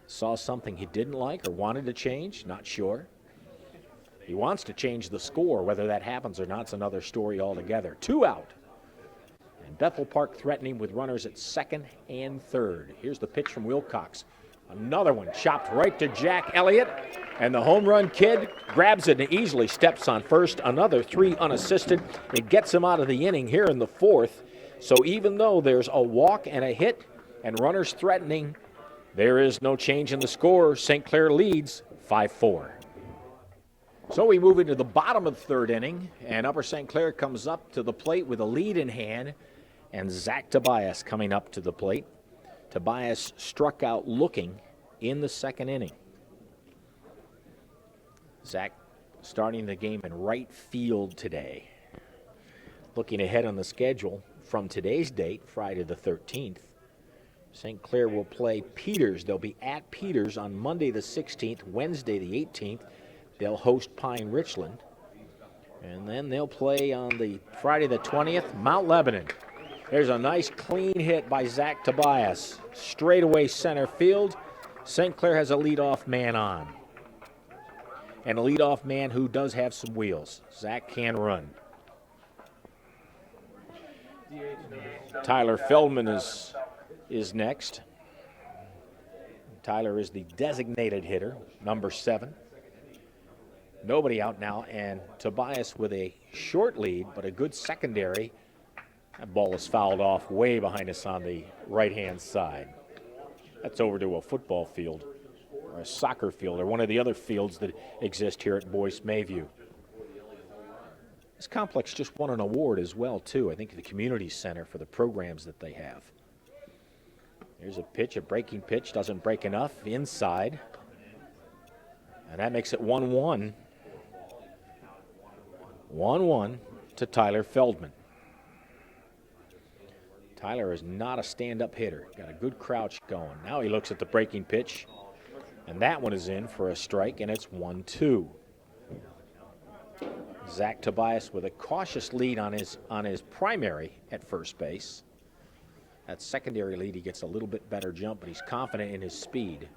Saw something he didn't like or wanted to change, not sure. He wants to change the score. Whether that happens or not is another story altogether. 2 out. And Bethel Park threatening with runners at second and third. Here's the pitch from Wilcox. Another one chopped right to Jack Elliott. And the home run kid grabs it and easily steps on first. Another 3 unassisted. It gets him out of the inning here in the fourth. So even though there's a walk and a hit and runners threatening, there is no change in the score. St. Clair leads 5-4. So we move into the bottom of the third inning, and Upper St. Clair comes up to the plate with a lead in hand, and Zach Tobias coming up to the plate. Tobias struck out looking in the second inning. Zach starting the game in right field today. Looking ahead on the schedule from today's date, Friday the 13th, St. Clair will play Peters. They'll be at Peters on Monday the 16th, Wednesday the 18th. They'll host Pine Richland. And then they'll play on the Friday the 20th, Mount Lebanon. There's a nice clean hit by Zach Tobias. Straightaway center field. St. Clair has a leadoff man on. And a leadoff man who does have some wheels. Zach can run. Tyler Feldman is next. Tyler is the designated hitter, number 7. Nobody out now, and Tobias with a short lead, but a good secondary. That ball is fouled off way behind us on the right-hand side. That's over to a football field, or a soccer field, or one of the other fields that exist here at Boyce Mayview. This complex just won an award as well, too. I think the community center for the programs that they have. Here's a pitch, a breaking pitch, doesn't break enough, inside. And that makes it 1-1. 1-1 to Tyler Feldman. Tyler is not a stand-up hitter. Got a good crouch going. Now he looks at the breaking pitch, and that one is in for a strike, and it's 1-2. Zach Tobias with a cautious lead on his primary at first base. That secondary lead, he gets a little bit better jump, but he's confident in his speed.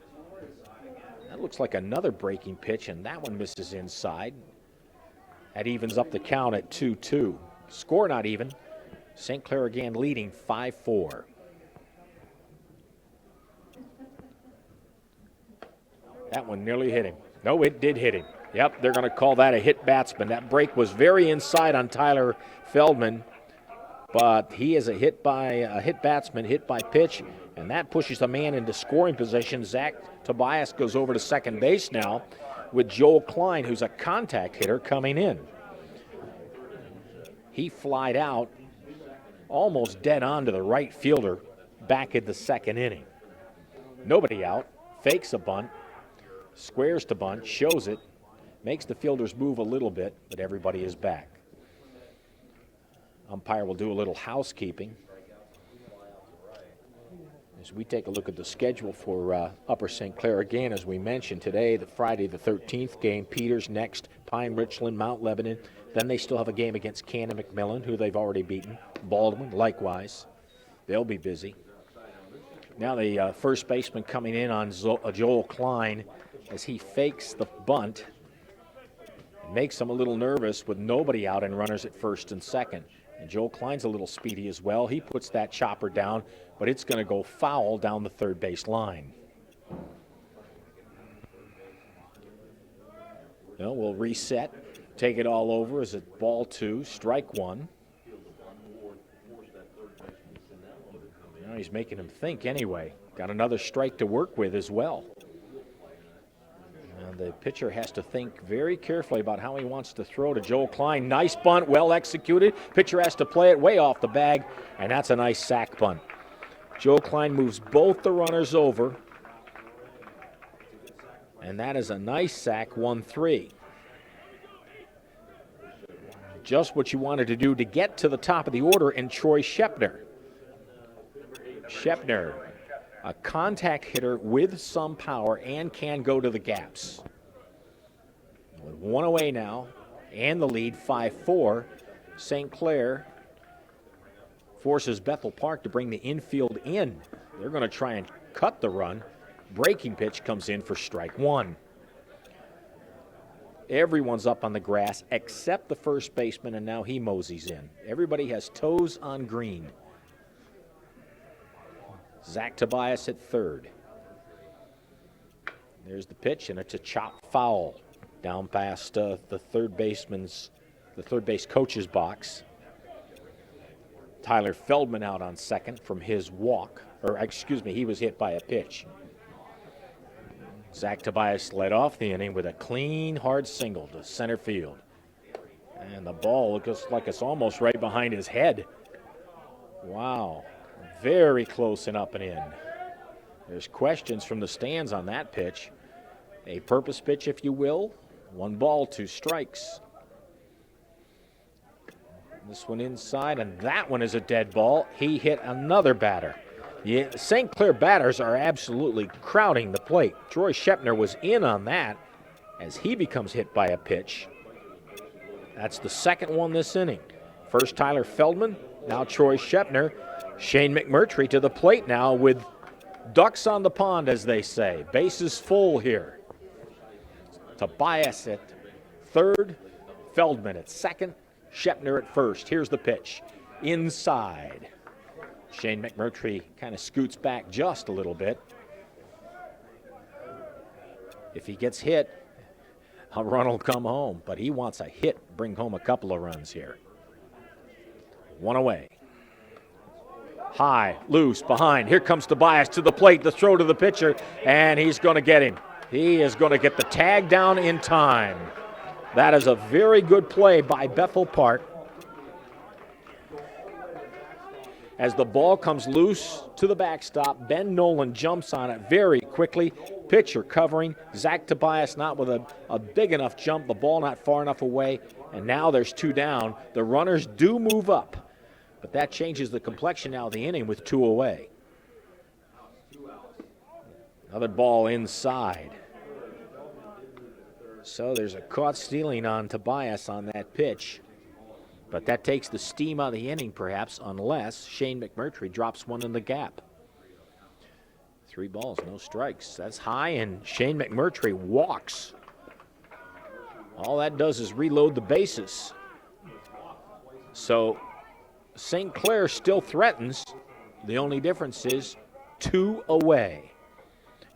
That looks like another breaking pitch, and that one misses inside. That evens up the count at 2-2. Score not even. St. Clair again leading 5-4. That one nearly hit him. No, it did hit him. Yep, they're going to call that a hit batsman. That break was very inside on Tyler Feldman, but he is a hit batsman, hit by pitch, and that pushes the man into scoring position. Zach Tobias goes over to second base now with Joel Klein, who's a contact hitter, coming in. He flied out almost dead on to the right fielder back in the second inning. Nobody out, fakes a bunt, squares to bunt, shows it, makes the fielders move a little bit, but everybody is back. Umpire will do a little housekeeping. As we take a look at the schedule for Upper St. Clair again, as we mentioned today, the Friday the 13th game, Peters next, Pine Richland, Mount Lebanon. Then they still have a game against Cannon McMillan, who they've already beaten. Baldwin, likewise. They'll be busy. Now the first baseman coming in on Joel Klein as he fakes the bunt. Makes him a little nervous with nobody out and runners at first and second. And Joel Klein's a little speedy as well. He puts that chopper down, but it's going to go foul down the third base line. Well, we'll reset, take it all over as it ball 2, strike 1. Now he's making him think anyway. Got another strike to work with as well. And the pitcher has to think very carefully about how he wants to throw to Joel Klein. Nice bunt, well executed. Pitcher has to play it way off the bag, and that's a nice sac bunt. Joel Klein moves both the runners over, and that is a nice sac, 1-3. Just what you wanted to do to get to the top of the order in Troy Shepner. Shepner, a contact hitter with some power and can go to the gaps. With one away now and the lead 5-4, St. Clair forces Bethel Park to bring the infield in. They're going to try and cut the run. Breaking pitch comes in for strike 1. Everyone's up on the grass except the first baseman, and now he moseys in. Everybody has toes on green. Zach Tobias at third. There's the pitch, and it's a chop foul down past the third base coach's box. Tyler Feldman out on second from his walk, he was hit by a pitch. Zach Tobias led off the inning with a clean, hard single to center field. And the ball looks like it's almost right behind his head. Wow. Very close and up and in. There's questions from the stands on that pitch. A purpose pitch, if you will. 1 ball, 2 strikes. This one inside, and that one is a dead ball. He hit another batter. The St. Clair batters are absolutely crowding the plate. Troy Shepner was in on that as he becomes hit by a pitch. That's the second one this inning. First Tyler Feldman, now Troy Shepner. Shane McMurtry to the plate now with ducks on the pond, as they say. Bases full here. Tobias at third, Feldman at second, Shepner at first. Here's the pitch. Inside. Shane McMurtry kind of scoots back just a little bit. If he gets hit, a run will come home, but he wants a hit, bring home a couple of runs here. 1 away. High, loose, behind. Here comes Tobias to the plate, the throw to the pitcher, and he's going to get him. He is going to get the tag down in time. That is a very good play by Bethel Park. As the ball comes loose to the backstop, Ben Nolan jumps on it very quickly. Pitcher covering. Zach Tobias not with a big enough jump, the ball not far enough away, and now there's 2 down. The runners do move up. But that changes the complexion now of the inning with 2 away. Another ball inside. So there's a caught stealing on Tobias on that pitch. But that takes the steam out of the inning, perhaps, unless Shane McMurtry drops one in the gap. 3 balls, no strikes. That's high, and Shane McMurtry walks. All that does is reload the bases. So St. Clair still threatens. The only difference is 2 away.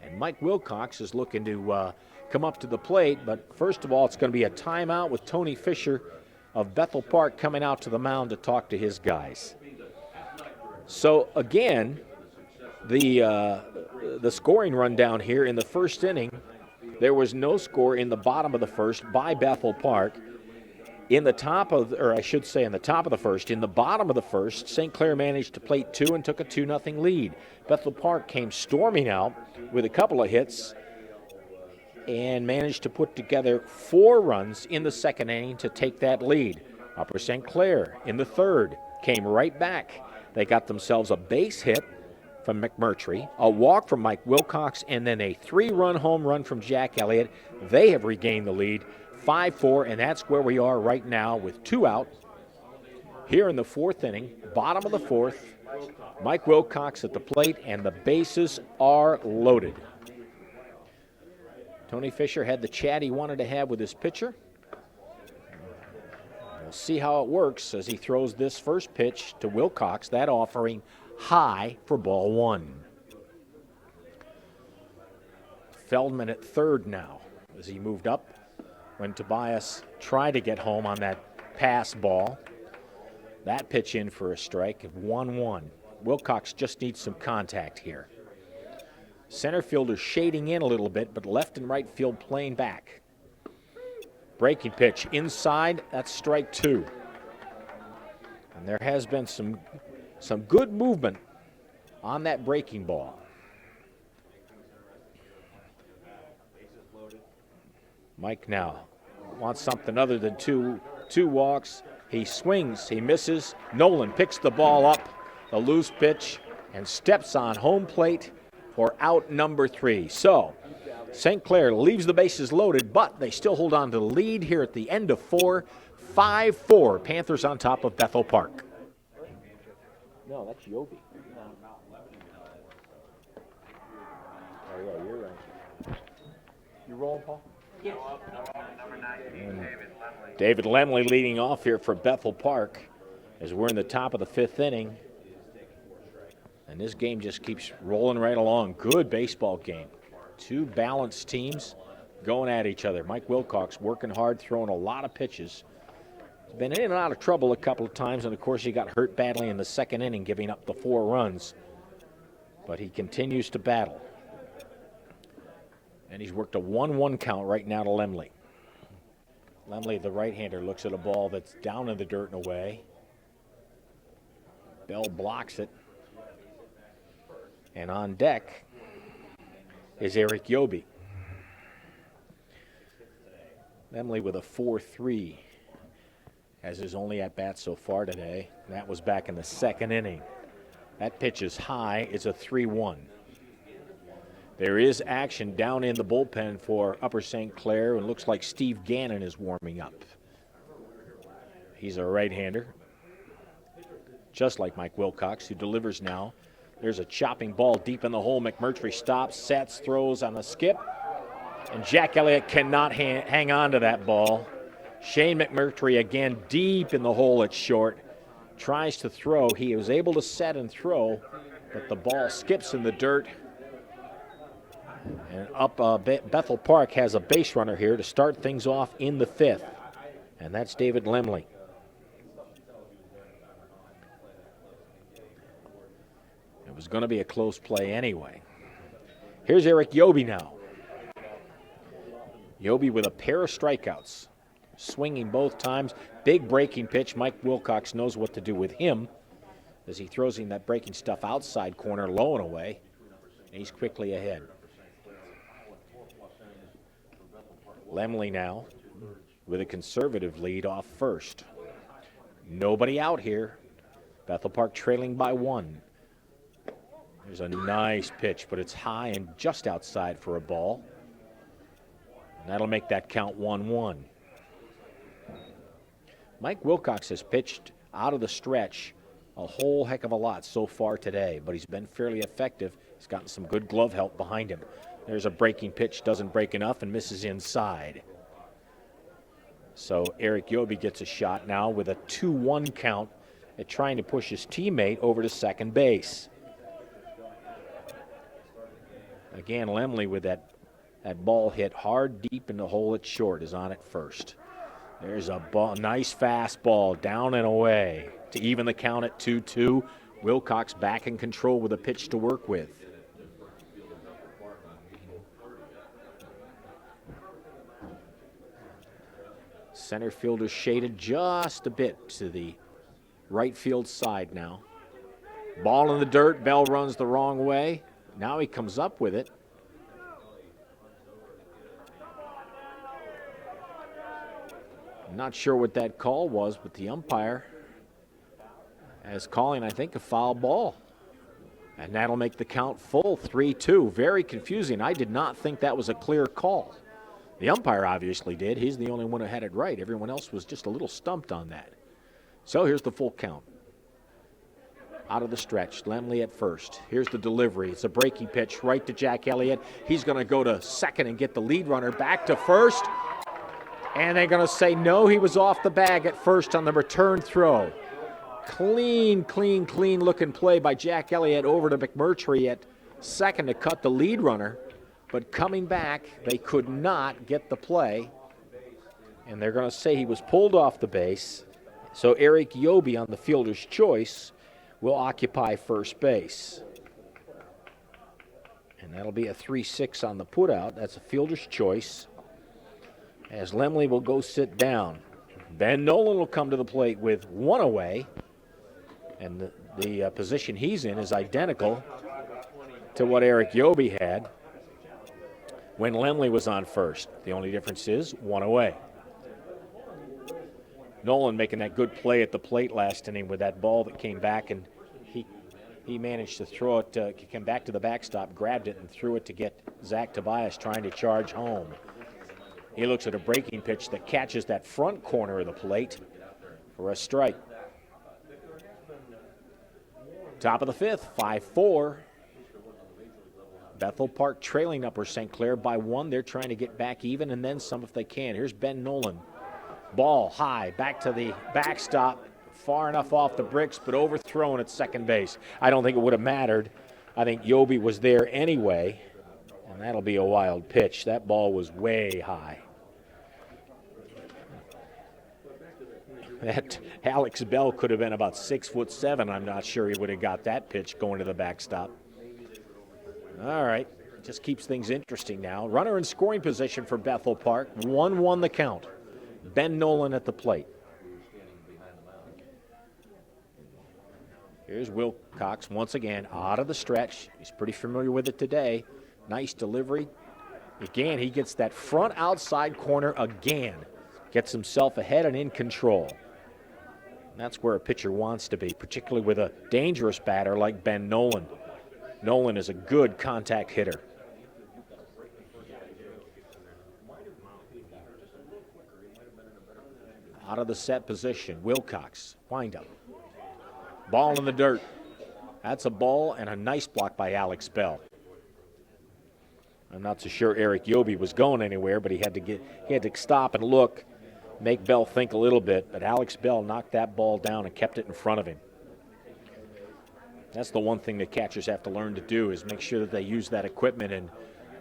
And Mike Wilcox is looking to come up to the plate, but first of all, it's going to be a timeout with Tony Fisher of Bethel Park coming out to the mound to talk to his guys. So again, the scoring rundown here in the first inning, there was no score in the bottom of the first by Bethel Park. In the top of the first, in the bottom of the first, St. Clair managed to plate 2 and took a 2-0 lead. Bethel Park came storming out with a couple of hits and managed to put together 4 runs in the second inning to take that lead. Upper St. Clair in the third came right back. They got themselves a base hit from McMurtry, a walk from Mike Wilcox, and then a 3-run home run from Jack Elliott. They have regained the lead, 5-4, and that's where we are right now with 2 out. Here in the 4th inning, bottom of the 4th, Mike Wilcox at the plate, and the bases are loaded. Tony Fisher had the chat he wanted to have with his pitcher. We'll see how it works as he throws this first pitch to Wilcox, that offering high for ball 1. Feldman at third now as he moved up when Tobias tried to get home on that pass ball. That pitch in for a strike of 1-1. Wilcox just needs some contact here. Center fielder shading in a little bit, but left and right field playing back. Breaking pitch inside, that's strike 2. And there has been some good movement on that breaking ball. Mike now wants something other than two walks. He swings, he misses. Nolan picks the ball up, the loose pitch, and steps on home plate for out number 3. So St. Clair leaves the bases loaded, but they still hold on to the lead here at the end of 4. 5-4, Panthers on top of Bethel Park. No, that's Yobi. Oh, yeah, you're right. You rolling, Paul? Yes. David Lemley leading off here for Bethel Park as we're in the top of the 5th inning. And this game just keeps rolling right along. Good baseball game. 2 balanced teams going at each other. Mike Wilcox working hard, throwing a lot of pitches. He's been in and out of trouble a couple of times, and of course he got hurt badly in the 2nd inning, giving up the 4 runs. But he continues to battle. And he's worked a 1-1 count right now to Lemley. Lemley, the right-hander, looks at a ball that's down in the dirt and away. Bell blocks it. And on deck is Eric Yobi. Lemley with a 4-3 as his only at-bat so far today. That was back in the 2nd inning. That pitch is high. It's a 3-1. There is action down in the bullpen for Upper St. Clair, and looks like Steve Gannon is warming up. He's a right-hander, just like Mike Wilcox, who delivers now. There's a chopping ball deep in the hole. McMurtry stops, sets, throws on the skip, and Jack Elliott cannot hang on to that ball. Shane McMurtry again deep in the hole at short, tries to throw. He was able to set and throw, but the ball skips in the dirt. And up Bethel Park has a base runner here to start things off in the 5th, and that's David Lemley. It was going to be a close play anyway. Here's Eric Yobi now. Yobi with a pair of strikeouts, swinging both times. Big breaking pitch. Mike Wilcox knows what to do with him as he throws in that breaking stuff outside corner, low and away. And he's quickly ahead. Lemley now with a conservative lead off first. Nobody out here. Bethel Park trailing by 1. There's a nice pitch, but it's high and just outside for a ball. And that'll make that count 1-1. Mike Wilcox has pitched out of the stretch a whole heck of a lot so far today, but he's been fairly effective. He's gotten some good glove help behind him. There's a breaking pitch, doesn't break enough, and misses inside. So Eric Yobi gets a shot now with a 2-1 count at trying to push his teammate over to second base. Again, Lemley with that ball hit hard deep in the hole at short is on at first. There's a nice fastball down and away to even the count at 2-2. Wilcox back in control with a pitch to work with. Center fielder shaded just a bit to the right field side now. Ball in the dirt. Bell runs the wrong way. Now he comes up with it. Not sure what that call was, but the umpire is calling, I think, a foul ball. And that'll make the count full, 3-2. Very confusing. I did not think that was a clear call. The umpire obviously did. He's the only one who had it right. Everyone else was just a little stumped on that. So here's the full count. Out of the stretch, Lemley at first. Here's the delivery. It's a breaking pitch right to Jack Elliott. He's going to go to second and get the lead runner back to first. And they're going to say no, he was off the bag at first on the return throw. Clean looking play by Jack Elliott over to McMurtry at second to cut the lead runner. But coming back, they could not get the play. And they're going to say he was pulled off the base. So Eric Yobi on the fielder's choice will occupy first base. And that'll be a 3-6 on the putout. That's a fielder's choice. As Lemley will go sit down. Ben Nolan will come to the plate with one away. And the position he's in is identical to what Eric Yobi had when Lemley was on first. The only difference is one away. Nolan making that good play at the plate last inning with that ball that came back, and he managed to throw it, came back to the backstop, grabbed it, and threw it to get Zach Tobias trying to charge home. He looks at a breaking pitch that catches that front corner of the plate for a strike. Top of the fifth, 5-4. Bethel Park trailing Upper St. Clair by one. They're trying to get back even and then some if they can. Here's Ben Nolan. Ball high, back to the backstop, far enough off the bricks, but overthrown at second base. I don't think it would have mattered. I think Yobi was there anyway, and that'll be a wild pitch. That ball was way high. That Alex Bell could have been about 6'7". I'm not sure he would have got that pitch going to the backstop. All right, just keeps things interesting now. Runner in scoring position for Bethel Park. 1-1 the count. Ben Nolan at the plate. Here's Wilcox once again out of the stretch. He's pretty familiar with it today. Nice delivery. Again, he gets that front outside corner again. Gets himself ahead and in control. That's where a pitcher wants to be, particularly with a dangerous batter like Ben Nolan. Nolan is a good contact hitter. Out of the set position, Wilcox, windup. Ball in the dirt. That's a ball and a nice block by Alex Bell. I'm not so sure Eric Yobi was going anywhere, but he had to stop and look, make Bell think a little bit, but Alex Bell knocked that ball down and kept it in front of him. That's the one thing that catchers have to learn to do, is make sure that they use that equipment and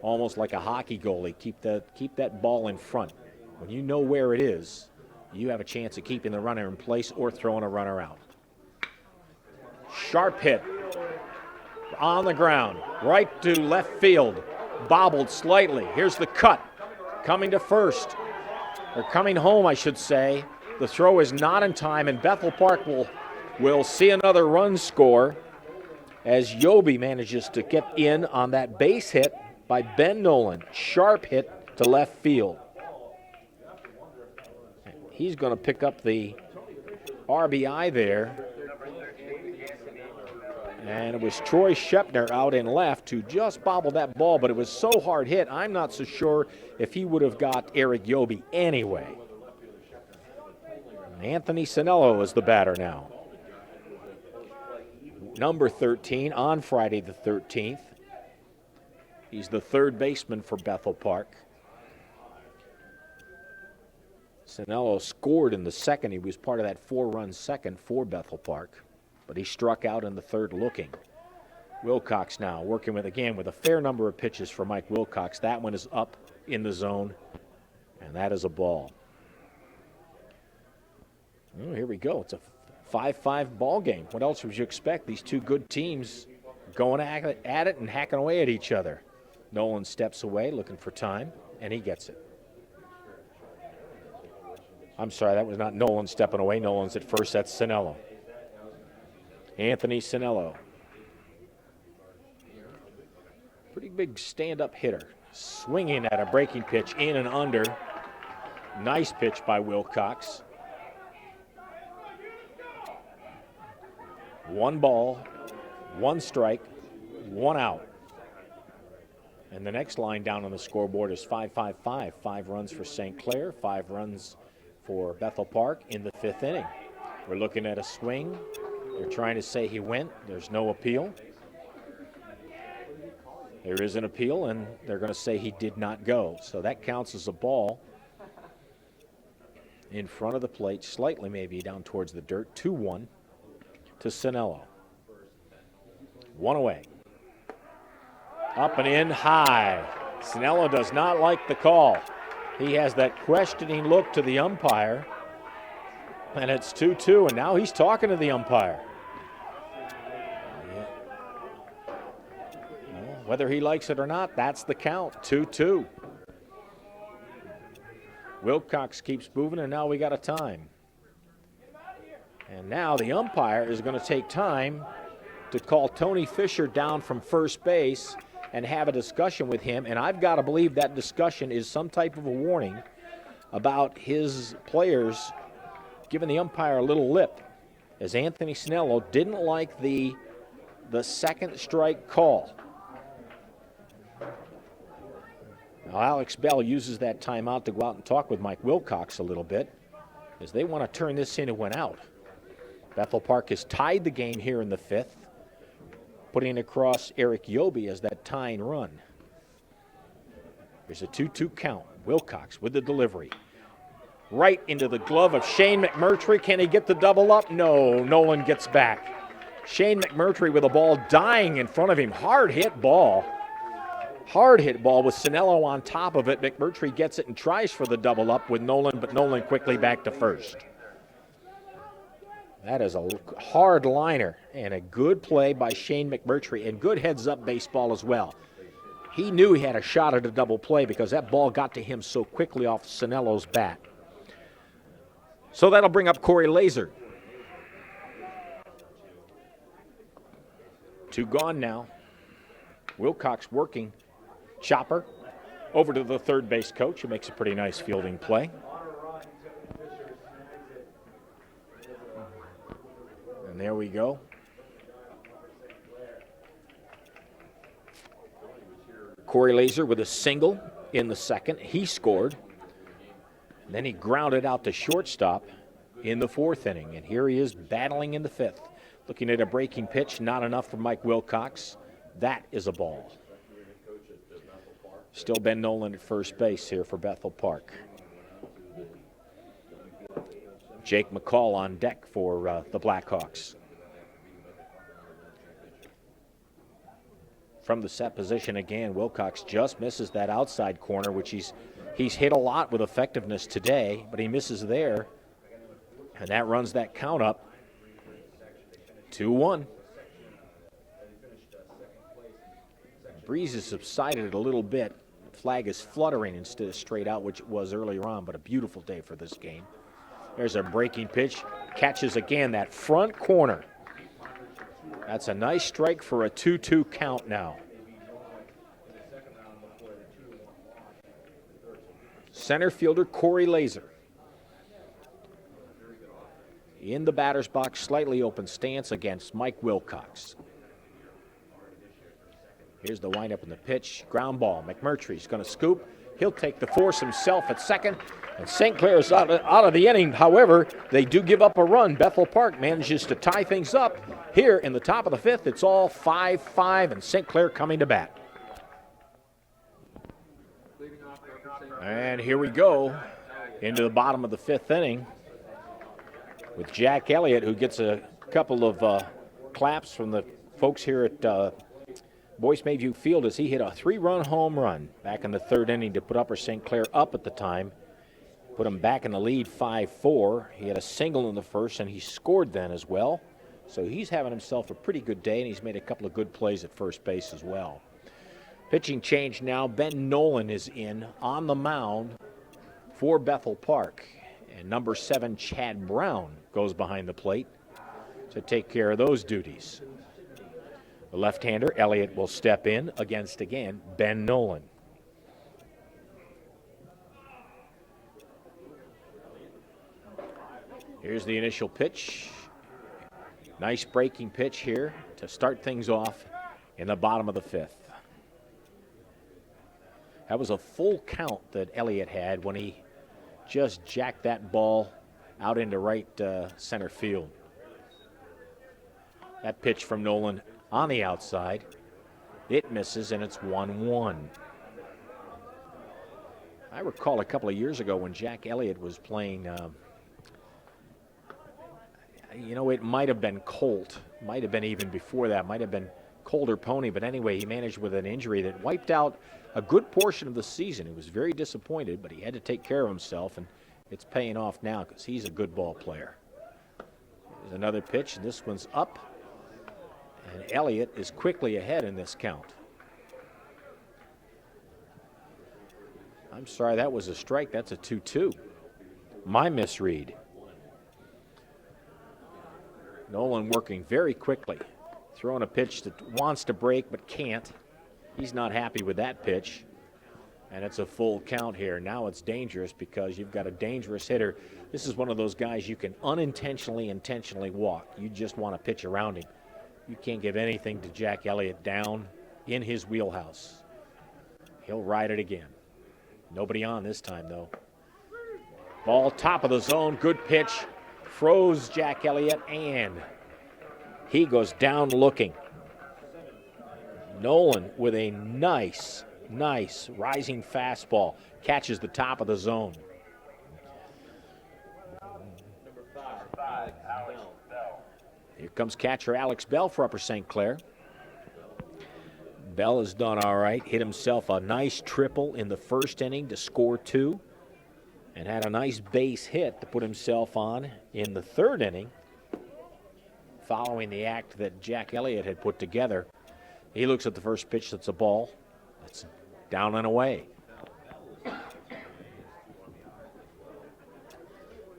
almost like a hockey goalie, keep that ball in front. When you know where it is, you have a chance of keeping the runner in place or throwing a runner out. Sharp hit on the ground, right to left field, bobbled slightly. Here's the cut, coming to first, or coming home, I should say. The throw is not in time, and Bethel Park will see another run score as Yobi manages to get in on that base hit by Ben Nolan. Sharp hit to left field. He's going to pick up the RBI there. And it was Troy Shepner out in left who just bobbled that ball, but it was so hard hit, I'm not so sure if he would have got Eric Yobi anyway. Anthony Sinello is the batter now. Number 13 on Friday the 13th. He's the third baseman for Bethel Park. Sinello scored in the second. He was part of that 4-run second for Bethel Park, but he struck out in the third looking. Wilcox now working with a fair number of pitches for Mike Wilcox. That one is up in the zone, and that is a ball. Oh, here we go. It's a 5-5 ball game. What else would you expect? These two good teams going at it and hacking away at each other. Nolan steps away looking for time, and he gets it. I'm sorry, that was not Nolan stepping away. Nolan's at first. That's Sinello. Anthony Sinello. Pretty big stand-up hitter. Swinging at a breaking pitch in and under. Nice pitch by Wilcox. 1 ball, 1 strike. 1 out. And the next line down on the scoreboard is 5-5-5. 5 runs for St. Clair, 5 runs for Bethel Park in the 5th inning. We're looking at a swing. They're trying to say he went. There's no appeal. There is an appeal, and they're going to say he did not go. So that counts as a ball in front of the plate, slightly maybe down towards the dirt. 2-1 to Sinello. 1 away. Up and in high. Sinello does not like the call. He has that questioning look to the umpire. And it's 2-2, and now he's talking to the umpire. Yeah. Well, whether he likes it or not, that's the count, 2-2. Wilcox keeps moving, and now we got a time. And now the umpire is going to take time to call Tony Fisher down from first base and have a discussion with him. And I've got to believe that discussion is some type of a warning about his players giving the umpire a little lip, as Anthony Sinello didn't like the second strike call. Now Alex Bell uses that timeout to go out and talk with Mike Wilcox a little bit, as they want to turn this into an out. Bethel Park has tied the game here in the 5th, putting across Eric Yobi as that tying run. There's a 2-2 count. Wilcox with the delivery. Right into the glove of Shane McMurtry. Can he get the double up? No, Nolan gets back. Shane McMurtry with a ball dying in front of him. Hard hit ball. Hard hit ball with Sinello on top of it. McMurtry gets it and tries for the double up with Nolan, but Nolan quickly back to first. That is a hard liner and a good play by Shane McMurtry, and good heads-up baseball as well. He knew he had a shot at a double play because that ball got to him so quickly off Sinello's bat. So that'll bring up Corey Laser. 2 gone now. Wilcox working. Chopper over to the third base coach, who makes a pretty nice fielding play. And there we go. Corey Laser with a single in the 2nd. He scored. And then he grounded out to shortstop in the 4th inning. And here he is battling in the 5th. Looking at a breaking pitch, not enough for Mike Wilcox. That is a ball. Still Ben Nolan at first base here for Bethel Park. Jake McCall on deck for the Blackhawks. From the set position again, Wilcox just misses that outside corner, which he's hit a lot with effectiveness today, but he misses there. And that runs that count up. 2-1. Breeze has subsided a little bit. The flag is fluttering instead of straight out, which it was earlier on, but a beautiful day for this game. There's a breaking pitch. Catches again that front corner. That's a nice strike for a 2-2 count now. Center fielder Corey Laser. In the batter's box, slightly open stance against Mike Wilcox. Here's the windup and the pitch. Ground ball. McMurtry's going to scoop. He'll take the force himself at second. And St. Clair is out of the inning. However, they do give up a run. Bethel Park manages to tie things up. Here in the top of the 5th, it's all 5-5, and St. Clair coming to bat. And here we go into the bottom of the 5th inning with Jack Elliott, who gets a couple of claps from the folks here at Boyce Mayview Field as he hit a 3-run home run back in the 3rd inning to put Upper St. Clair up at the time. Put him back in the lead 5-4. He had a single in the 1st, and he scored then as well. So he's having himself a pretty good day, and he's made a couple of good plays at first base as well. Pitching change now. Ben Nolan is in on the mound for Bethel Park. And number 7, Chad Brown, goes behind the plate to take care of those duties. The left-hander, Elliott, will step in against, again, Ben Nolan. Here's the initial pitch. Nice breaking pitch here to start things off in the bottom of the fifth. That was a full count that Elliott had when he just jacked that ball out into right center field. That pitch from Nolan on the outside. It misses, and it's 1-1. I recall a couple of years ago when Jack Elliott was playing, it might have been Colt. Might have been even before that. Might have been Colt or Pony. But anyway, he managed with an injury that wiped out a good portion of the season. He was very disappointed, but he had to take care of himself, and it's paying off now because he's a good ball player. There's another pitch, and this one's up. And Elliott is quickly ahead in this count. I'm sorry, that was a strike. That's a 2-2. My misread. Nolan working very quickly. Throwing a pitch that wants to break but can't. He's not happy with that pitch. And it's a full count here. Now it's dangerous because you've got a dangerous hitter. This is one of those guys you can intentionally walk. You just want to pitch around him. You can't give anything to Jack Elliott down in his wheelhouse. He'll ride it again. Nobody on this time, though. Ball top of the zone. Good pitch. Froze Jack Elliott, and he goes down looking. Nolan with a nice rising fastball. Catches the top of the zone. Here comes catcher Alex Bell for Upper St. Clair. Bell has done all right. Hit himself a nice triple in the first inning to score 2. And had a nice base hit to put himself on in the third inning. Following the act that Jack Elliott had put together. He looks at the first pitch. That's a ball. It's down and away.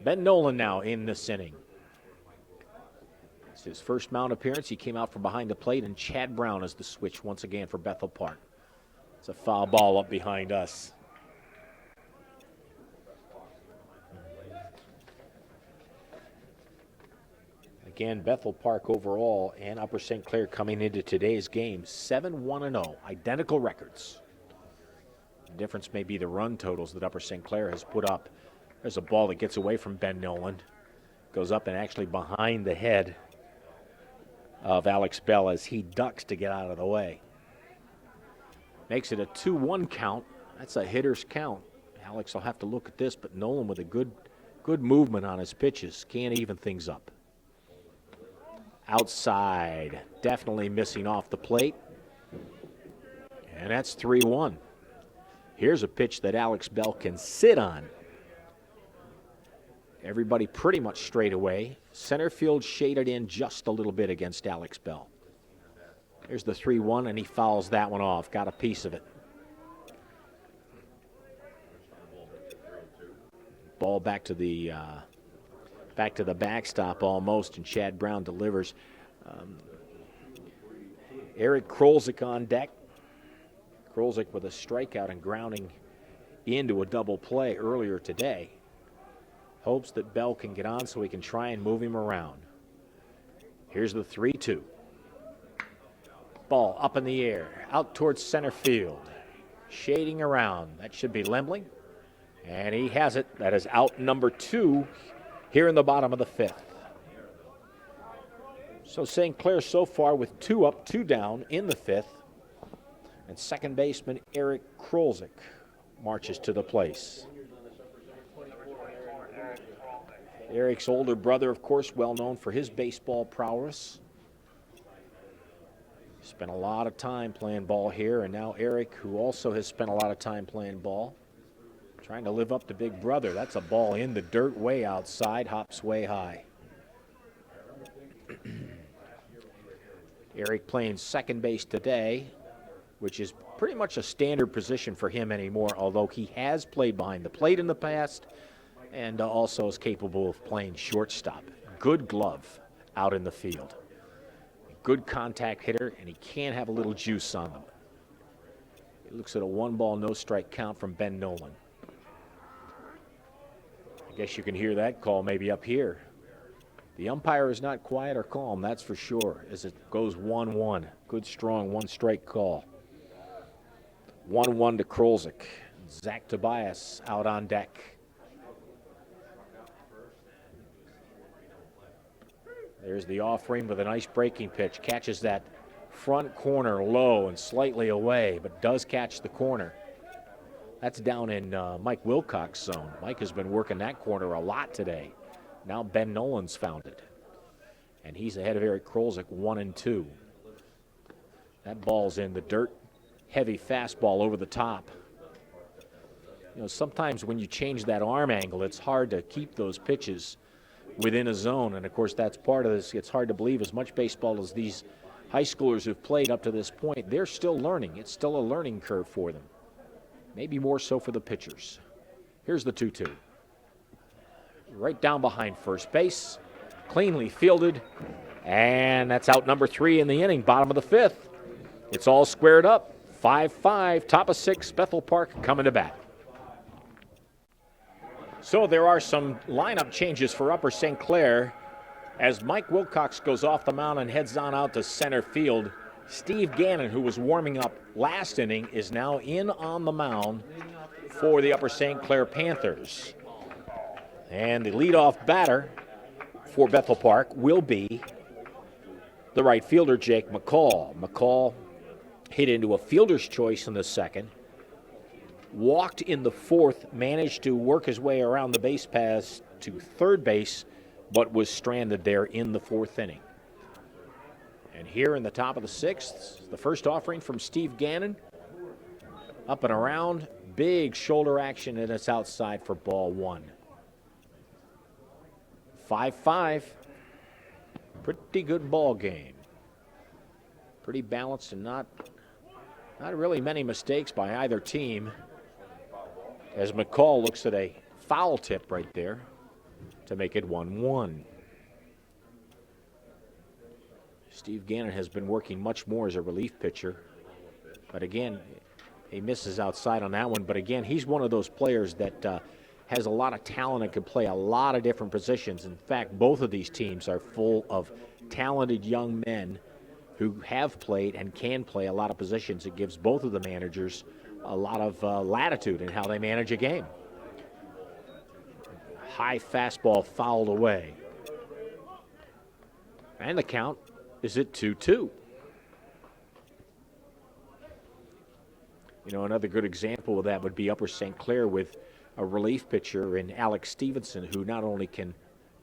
Ben Nolan now in this inning. It's his first mound appearance. He came out from behind the plate, and Chad Brown is the switch once again for Bethel Park. It's a foul ball up behind us. Again, Bethel Park overall and Upper St. Clair coming into today's game 7-1-0, identical records. The difference may be the run totals that Upper St. Clair has put up. There's a ball that gets away from Ben Nolan, goes up and actually behind the head of Alex Bell as he ducks to get out of the way. Makes it a 2-1 count. That's a hitter's count. Alex will have to look at this, but Nolan with a good movement on his pitches can't even things up. Outside, definitely missing off the plate. And that's 3-1. Here's a pitch that Alex Bell can sit on. Everybody pretty much straight away. Center field shaded in just a little bit against Alex Bell. Here's the 3-1, and he fouls that one off. Got a piece of it. Ball back to the backstop almost, and Chad Brown delivers. Eric Krolzik on deck. Krolzik with a strikeout and grounding into a double play earlier today. Hopes that Bell can get on so he can try and move him around. Here's the 3-2. Ball up in the air, out towards center field. Shading around. That should be Lemley. And he has it. That is out number 2 here in the bottom of the fifth. So St. Clair so far with 2 up, 2 down in the fifth. And second baseman Eric Krolzik marches to the place. Eric's older brother, of course, well known for his baseball prowess. Spent a lot of time playing ball here, and now Eric, who also has spent a lot of time playing ball, trying to live up to big brother. That's a ball in the dirt way outside, hops way high. Eric playing second base today, which is pretty much a standard position for him anymore, although he has played behind the plate in the past and also is capable of playing shortstop. Good glove out in the field. Good contact hitter, and he can have a little juice on them. It looks at a 1-ball, no-strike count from Ben Nolan. I guess you can hear that call maybe up here. The umpire is not quiet or calm, that's for sure, as it goes 1-1. Good, strong one-strike call. 1-1 to Krolzik. Zach Tobias out on deck. There's the offering with a nice breaking pitch. Catches that front corner low and slightly away, but does catch the corner. That's down in Mike Wilcox's zone. Mike has been working that corner a lot today. Now Ben Nolan's found it. And he's ahead of Eric Krolzik, 1-2. That ball's in the dirt. Heavy fastball over the top. You know, sometimes when you change that arm angle, it's hard to keep those pitches within a zone. And, of course, that's part of this. It's hard to believe as much baseball as these high schoolers have played up to this point, they're still learning. It's still a learning curve for them. Maybe more so for the pitchers. Here's the 2-2. Right down behind first base. Cleanly fielded. And that's out number 3 in the inning, bottom of the 5th. It's all squared up. 5-5, top of 6, Bethel Park coming to bat. So there are some lineup changes for Upper St. Clair. As Mike Wilcox goes off the mound and heads on out to center field, Steve Gannon, who was warming up last inning, is now in on the mound for the Upper St. Clair Panthers. And the leadoff batter for Bethel Park will be the right fielder, Jake McCall. McCall hit into a fielder's choice in the second, walked in the 4th, managed to work his way around the base paths to third base, but was stranded there in the 4th inning. And here in the top of the 6th, the first offering from Steve Gannon. Up and around, big shoulder action, and it's outside for ball 1. 5-5. Pretty good ball game. Pretty balanced and not really many mistakes by either team. As McCall looks at a foul tip right there to make it 1-1. Steve Gannon has been working much more as a relief pitcher. But again, he misses outside on that one. But again, he's one of those players that has a lot of talent and can play a lot of different positions. In fact, both of these teams are full of talented young men who have played and can play a lot of positions. It gives both of the managers a lot of latitude in how they manage a game. High fastball fouled away. And the count is at 2-2. You know, another good example of that would be Upper St. Clair with a relief pitcher in Alex Stevenson, who not only can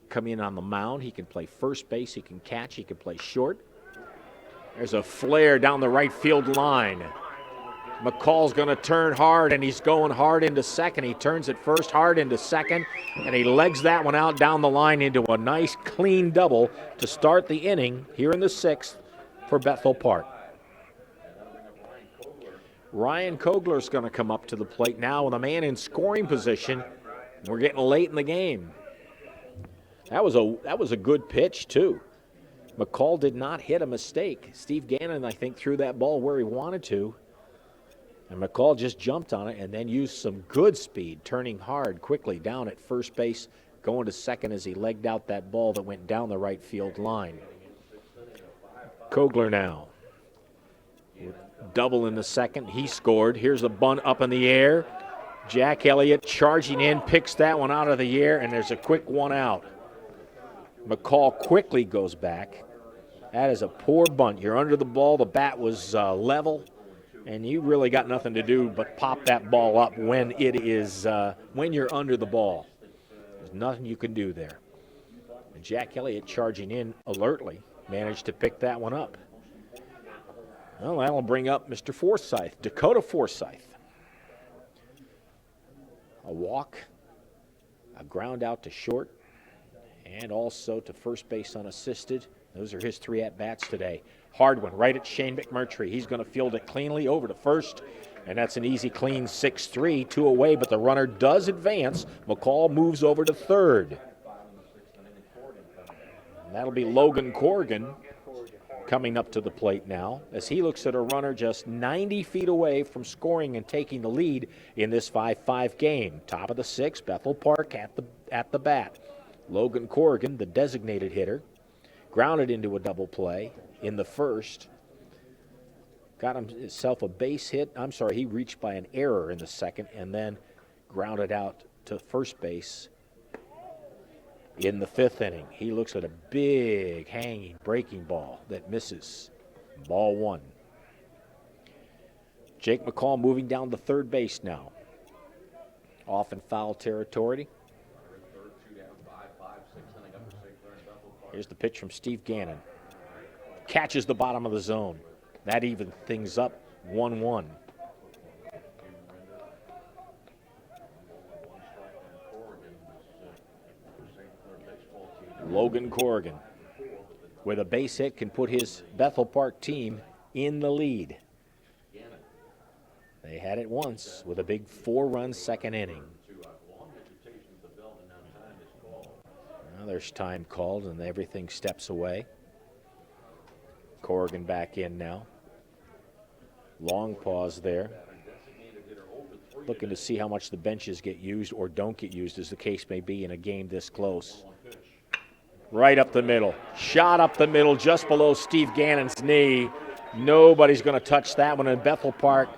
come in on the mound, he can play first base, he can catch, he can play short. There's a flare down the right field line. McCall's going to turn hard, and he's going hard into second. He turns it first, hard into second, and he legs that one out down the line into a nice clean double to start the inning here in the 6th for Bethel Park. Ryan Kogler's going to come up to the plate now with a man in scoring position. We're getting late in the game. That was a good pitch, too. McCall did not hit a mistake. Steve Gannon, I think, threw that ball where he wanted to. And McCall just jumped on it and then used some good speed, turning hard quickly down at first base, going to second as he legged out that ball that went down the right field line. Kogler now. Double in the second. He scored. Here's a bunt up in the air. Jack Elliott charging in, picks that one out of the air, and there's a quick one out. McCall quickly goes back. That is a poor bunt. You're under the ball. The bat was level, and you really got nothing to do but pop that ball up when you're under the ball. There's nothing you can do there. And Jack Elliott, charging in alertly, managed to pick that one up. Well, that'll bring up Mr. Forsythe, Dakota Forsythe. A walk, a ground out to short, and also to first base unassisted. Those are his 3 at-bats today. Hard one right at Shane McMurtry. He's going to field it cleanly over to first, and that's an easy, clean 6-3, 2 away, but the runner does advance. McCall moves over to third. And that'll be Logan Corrigan coming up to the plate now as he looks at a runner just 90 feet away from scoring and taking the lead in this 5-5 game. Top of the 6th, Bethel Park at the bat. Logan Corrigan, the designated hitter, grounded into a double play in the first. Got himself a base hit. I'm sorry, he reached by an error in the second and then grounded out to first base in the fifth inning. He looks at a big, hanging, breaking ball that misses. Ball one. Jake McCall moving down to third base now. Off in foul territory. Here's the pitch from Steve Gannon. Catches the bottom of the zone. That evens things up 1-1. Logan Corrigan, with a base hit, can put his Bethel Park team in the lead. They had it once with a big 4-run second inning. Now there's time called and everything steps away. Corrigan back in now. Long pause there. Looking to see how much the benches get used or don't get used, as the case may be in a game this close. Right up the middle. Shot up the middle just below Steve Gannon's knee. Nobody's going to touch that one. And Bethel Park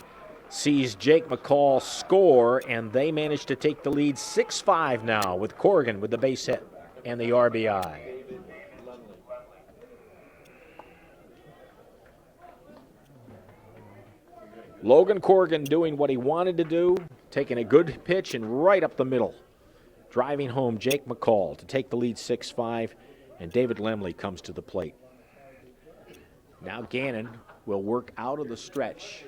sees Jake McCall score, and they manage to take the lead 6-5 now with Corrigan with the base hit and the RBI. Logan Corrigan doing what he wanted to do, taking a good pitch and right up the middle. Driving home Jake McCall to take the lead 6-5, and David Lemley comes to the plate. Now Gannon will work out of the stretch.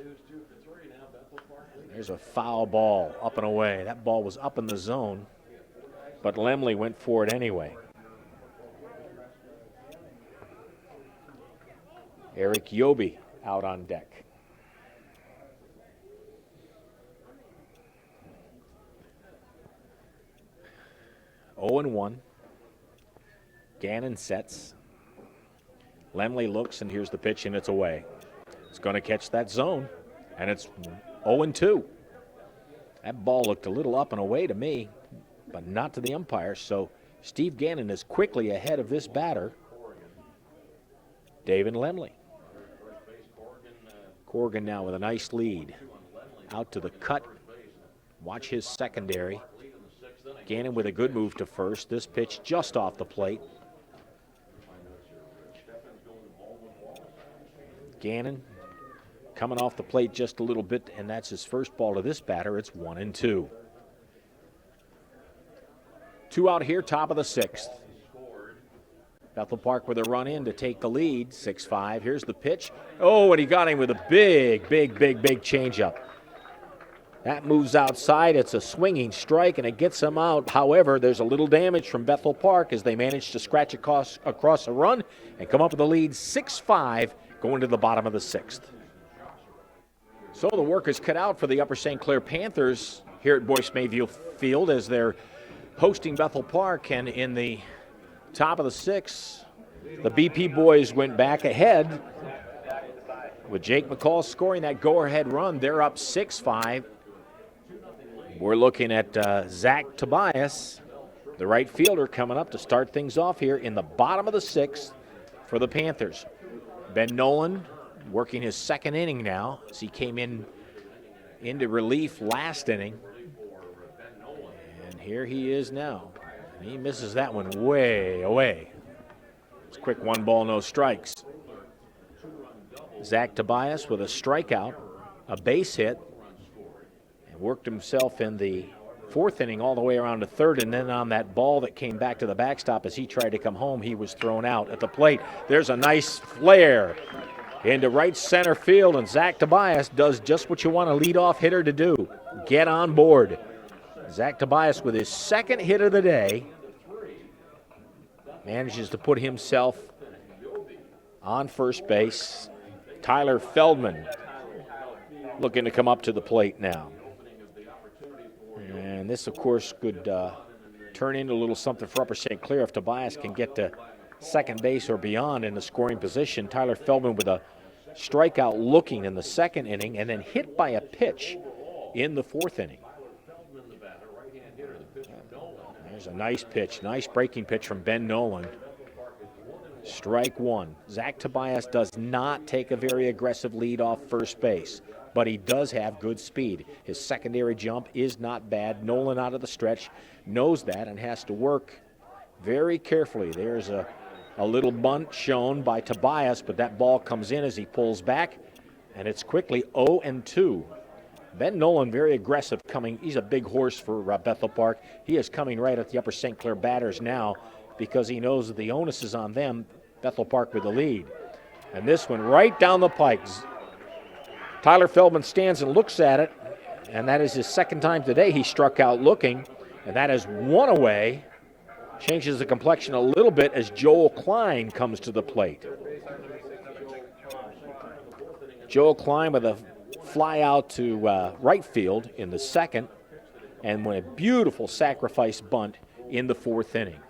There's a foul ball up and away. That ball was up in the zone, but Lemley went for it anyway. Eric Yobi out on deck. Oh and 1. Gannon sets. Lemley looks, and here's the pitch, and it's away. It's going to catch that zone, and it's 0 and 2. That ball looked a little up and away to me, but not to the umpire. So Steve Gannon is quickly ahead of this batter, David Lemley. Corrigan now with a nice lead. Out to the cut. Watch his secondary. Gannon with a good move to first. This pitch just off the plate. Gannon coming off the plate just a little bit, and that's his first ball to this batter. It's 1 and 2. 2 out here, top of the 6th. Bethel Park with a run in to take the lead, 6-5. Here's the pitch. Oh, and he got him with a big changeup. That moves outside. It's a swinging strike, and it gets him out. However, there's a little damage from Bethel Park as they manage to scratch across a run and come up with the lead 6-5 going to the bottom of the 6th. So the work is cut out for the Upper St. Clair Panthers here at Boyce Mayview Field as they're hosting Bethel Park. And in the top of the 6th, the BP boys went back ahead with Jake McCall scoring that go-ahead run. They're up 6-5. We're looking at Zach Tobias, the right fielder, coming up to start things off here in the bottom of the 6th for the Panthers. Ben Nolan working his second inning now as he came into relief last inning. And here he is now. And he misses that one way away. It's a quick 1 ball, no strikes. Zach Tobias with a strikeout, a base hit, and worked himself in the 4th inning all the way around to 3rd, and then on that ball that came back to the backstop as he tried to come home, he was thrown out at the plate. There's a nice flare into right center field, and Zach Tobias does just what you want a leadoff hitter to do. Get on board. Zach Tobias with his second hit of the day manages to put himself on first base. Tyler Feldman looking to come up to the plate now. And this, of course, could turn into a little something for Upper St. Clair if Tobias can get to second base or beyond in the scoring position. Tyler Feldman with a strikeout looking in the 2nd inning and then hit by a pitch in the 4th inning. There's a nice pitch, nice breaking pitch from Ben Nolan. Strike one. Zach Tobias does not take a very aggressive lead off first base, but he does have good speed. His secondary jump is not bad. Nolan out of the stretch knows that and has to work very carefully. There's a little bunt shown by Tobias, but that ball comes in as he pulls back, and it's quickly 0-2. Ben Nolan very aggressive coming. He's a big horse for Bethel Park. He is coming right at the Upper St. Clair batters now because he knows that the onus is on them, Bethel Park with the lead. And this one right down the pike. Tyler Feldman stands and looks at it, and that is his second time today he struck out looking, and that is one away. Changes the complexion a little bit as Joel Klein comes to the plate. Joel Klein with a fly out to right field in the second, and with a beautiful sacrifice bunt in the fourth inning.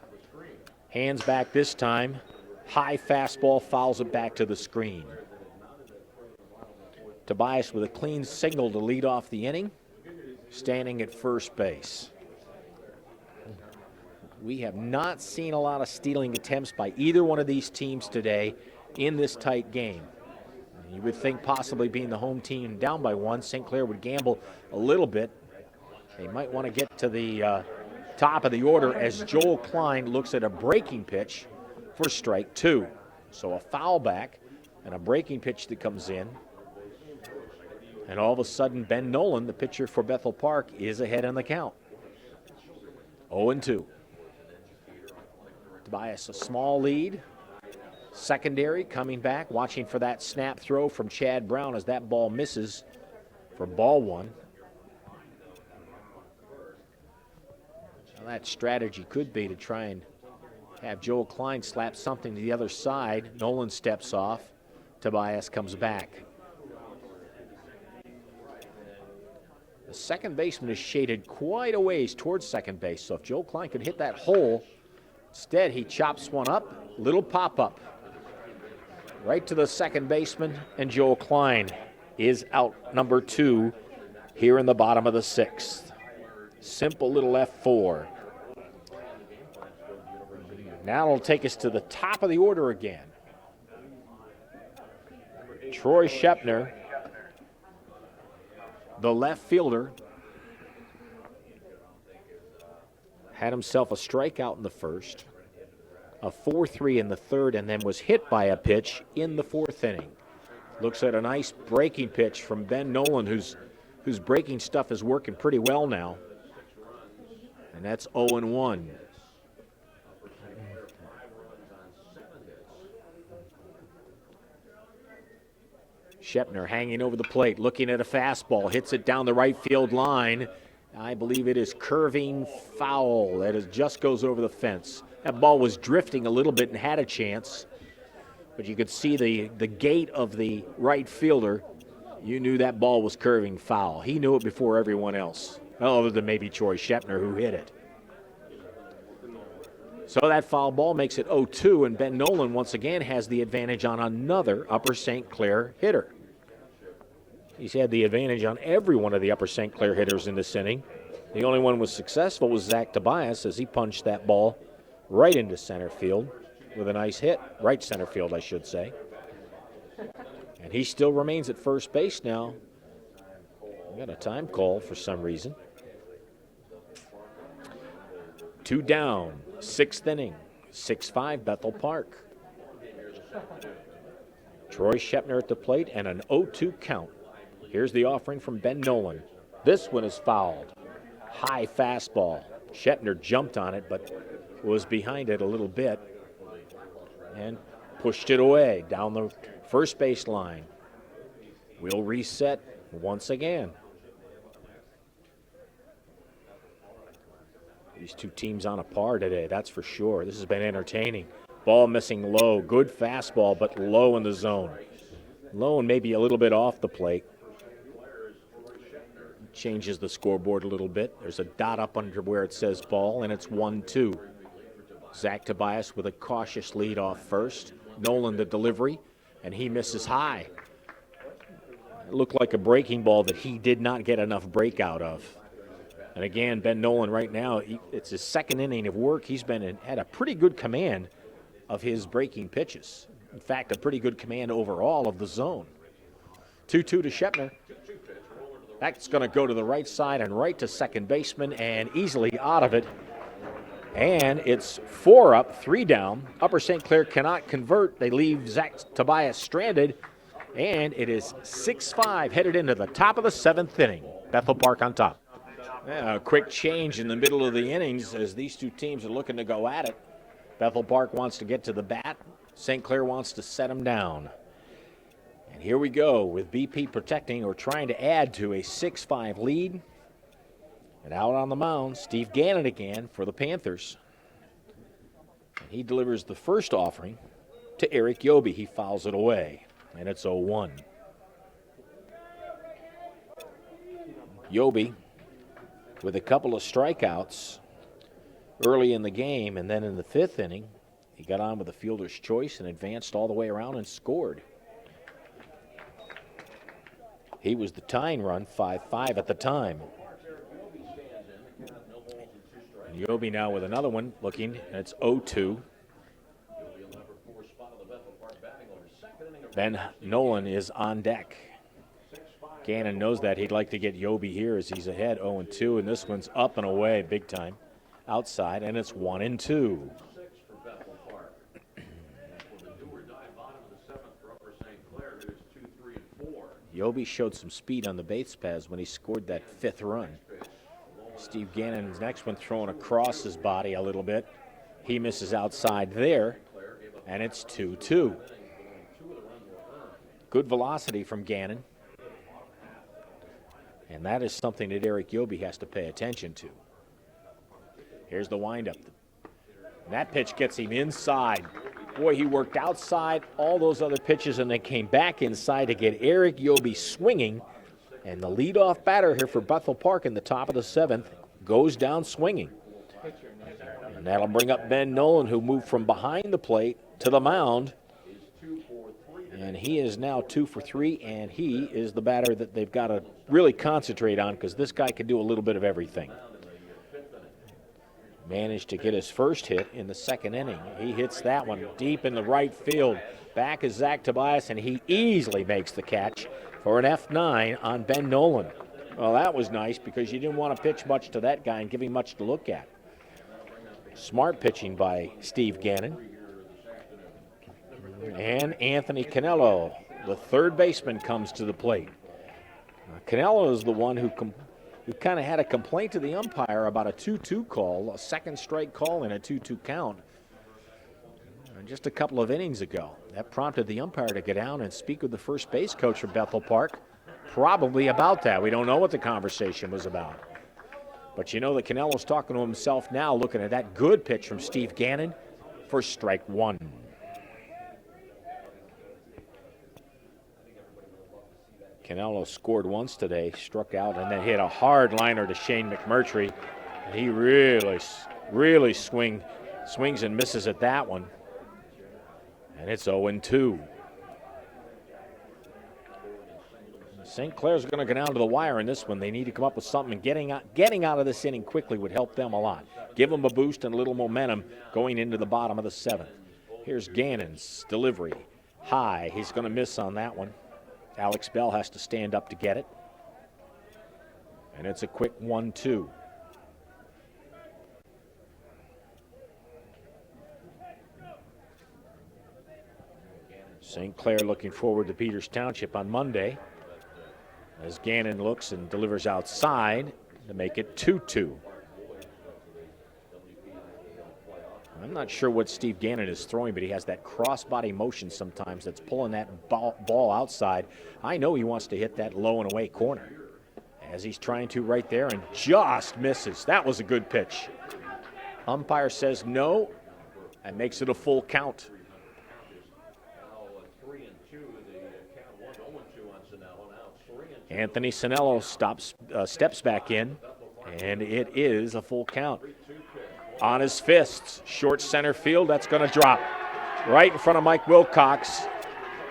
Hands back this time. High fastball fouls it back to the screen. Tobias with a clean signal to lead off the inning, standing at first base. We have not seen a lot of stealing attempts by either one of these teams today in this tight game. You would think possibly being the home team down by one, St. Clair would gamble a little bit. They might want to get to the top of the order as Joel Klein looks at a breaking pitch for strike two. So a foul back and a breaking pitch that comes in. And all of a sudden, Ben Nolan, the pitcher for Bethel Park, is ahead on the count. 0-2. Tobias, a small lead. Secondary coming back, watching for that snap throw from Chad Brown as that ball misses for ball one. Now that strategy could be to try and have Joel Klein slap something to the other side. Nolan steps off. Tobias comes back. The second baseman is shaded quite a ways towards second base, so if Joel Klein could hit that hole, instead he chops one up, little pop-up. Right to the second baseman, and Joel Klein is out number two here in the bottom of the sixth. Simple little F4. Now it'll take us to the top of the order again. Troy Shepner, the left fielder, had himself a strikeout in the first, a 4-3 in the third, and then was hit by a pitch in the fourth inning. Looks at a nice breaking pitch from Ben Nolan, whose breaking stuff is working pretty well now. And that's 0-1. Shepner hanging over the plate, looking at a fastball, hits it down the right field line. I believe it is curving foul. That just goes over the fence. That ball was drifting a little bit and had a chance, but you could see the gait of the right fielder. You knew that ball was curving foul. He knew it before everyone else, other than maybe Troy Shepner, who hit it. So that foul ball makes it 0-2, and Ben Nolan once again has the advantage on another Upper St. Clair hitter. He's had the advantage on every one of the Upper St. Clair hitters in this inning. The only one was successful was Zach Tobias as he punched that ball right into center field with a nice hit. Right center field, I should say. And he still remains at first base now. We got a time call for some reason. 2 down, 6th inning, 6-5 Bethel Park. Troy Shepner at the plate and an 0-2 count. Here's the offering from Ben Nolan. This one is fouled. High fastball. Shepner jumped on it, but was behind it a little bit and pushed it away down the first base line. We'll reset once again. These two teams on a par today, that's for sure. This has been entertaining. Ball missing low. Good fastball, but low in the zone. Low and maybe a little bit off the plate. Changes the scoreboard a little bit. There's a dot up under where it says ball, and it's 1-2. Zach Tobias with a cautious lead off first. Nolan the delivery, and he misses high. It looked like a breaking ball that he did not get enough break out of. And again, Ben Nolan right now, it's his second inning of work. He's had a pretty good command of his breaking pitches. In fact, a pretty good command overall of the zone. 2-2 to Shepner. That's going to go to the right side and right to second baseman and easily out of it. And it's 4 up, 3 down. Upper St. Clair cannot convert. They leave Zach Tobias stranded. And it is 6-5 headed into the top of the 7th inning. Bethel Park on top. A quick change in the middle of the innings as these two teams are looking to go at it. Bethel Park wants to get to the bat. St. Clair wants to set them down. And here we go with BP protecting or trying to add to a 6-5 lead. And out on the mound, Steve Gannon again for the Panthers. And he delivers the first offering to Eric Yobi. He fouls it away, and it's 0-1. Yobi with a couple of strikeouts early in the game, and then in the 5th inning, he got on with a fielder's choice and advanced all the way around and scored. He was the tying run, 5-5 at the time. And Yobi now with another one looking, and it's 0-2. Ben Nolan is on deck. Gannon knows that. He'd like to get Yobi here as he's ahead 0-2, and this one's up and away big time outside, and it's 1-2. Yobi showed some speed on the base paths when he scored that 5th run. Steve Gannon's next one throwing across his body a little bit. He misses outside there, and it's 2-2. Good velocity from Gannon. And that is something that Eric Yobi has to pay attention to. Here's the windup. That pitch gets him inside. Boy, he worked outside all those other pitches and then came back inside to get Eric Yobi swinging. And the leadoff batter here for Bethel Park in the top of the 7th goes down swinging. And that'll bring up Ben Nolan, who moved from behind the plate to the mound. And he is now 2 for 3, and he is the batter that they've got to really concentrate on because this guy can do a little bit of everything. Managed to get his first hit in the 2nd inning. He hits that one deep in the right field. Back is Zach Tobias, and he easily makes the catch for an F9 on Ben Nolan. Well, that was nice because you didn't want to pitch much to that guy and give him much to look at. Smart pitching by Steve Gannon. And Anthony Canello, the 3rd baseman, comes to the plate. Canello is the one who kind of had a complaint to the umpire about a 2-2 call, a 2nd strike call and a 2-2 count just a couple of innings ago. That prompted the umpire to go down and speak with the first base coach for Bethel Park, probably about that. We don't know what the conversation was about. But you know that Canello's talking to himself now, looking at that good pitch from Steve Gannon for strike 1. Canello scored once today, struck out, and then hit a hard liner to Shane McMurtry. And he really swings and misses at that one. And it's 0-2. St. Clair's going to go down to the wire in this one. They need to come up with something, and getting out of this inning quickly would help them a lot. Give them a boost and a little momentum going into the bottom of the 7th. Here's Gannon's delivery. High. He's going to miss on that one. Alex Bell has to stand up to get it. And it's a quick 1-2. St. Clair looking forward to Peters Township on Monday as Gannon looks and delivers outside to make it 2-2. I'm not sure what Steve Gannon is throwing, but he has that cross-body motion sometimes that's pulling that ball outside. I know he wants to hit that low and away corner as he's trying to right there and just misses. That was a good pitch. Umpire says no and makes it a full count. Anthony Sinello steps back in, and it is a full count. On his fists, short center field, that's going to drop right in front of Mike Wilcox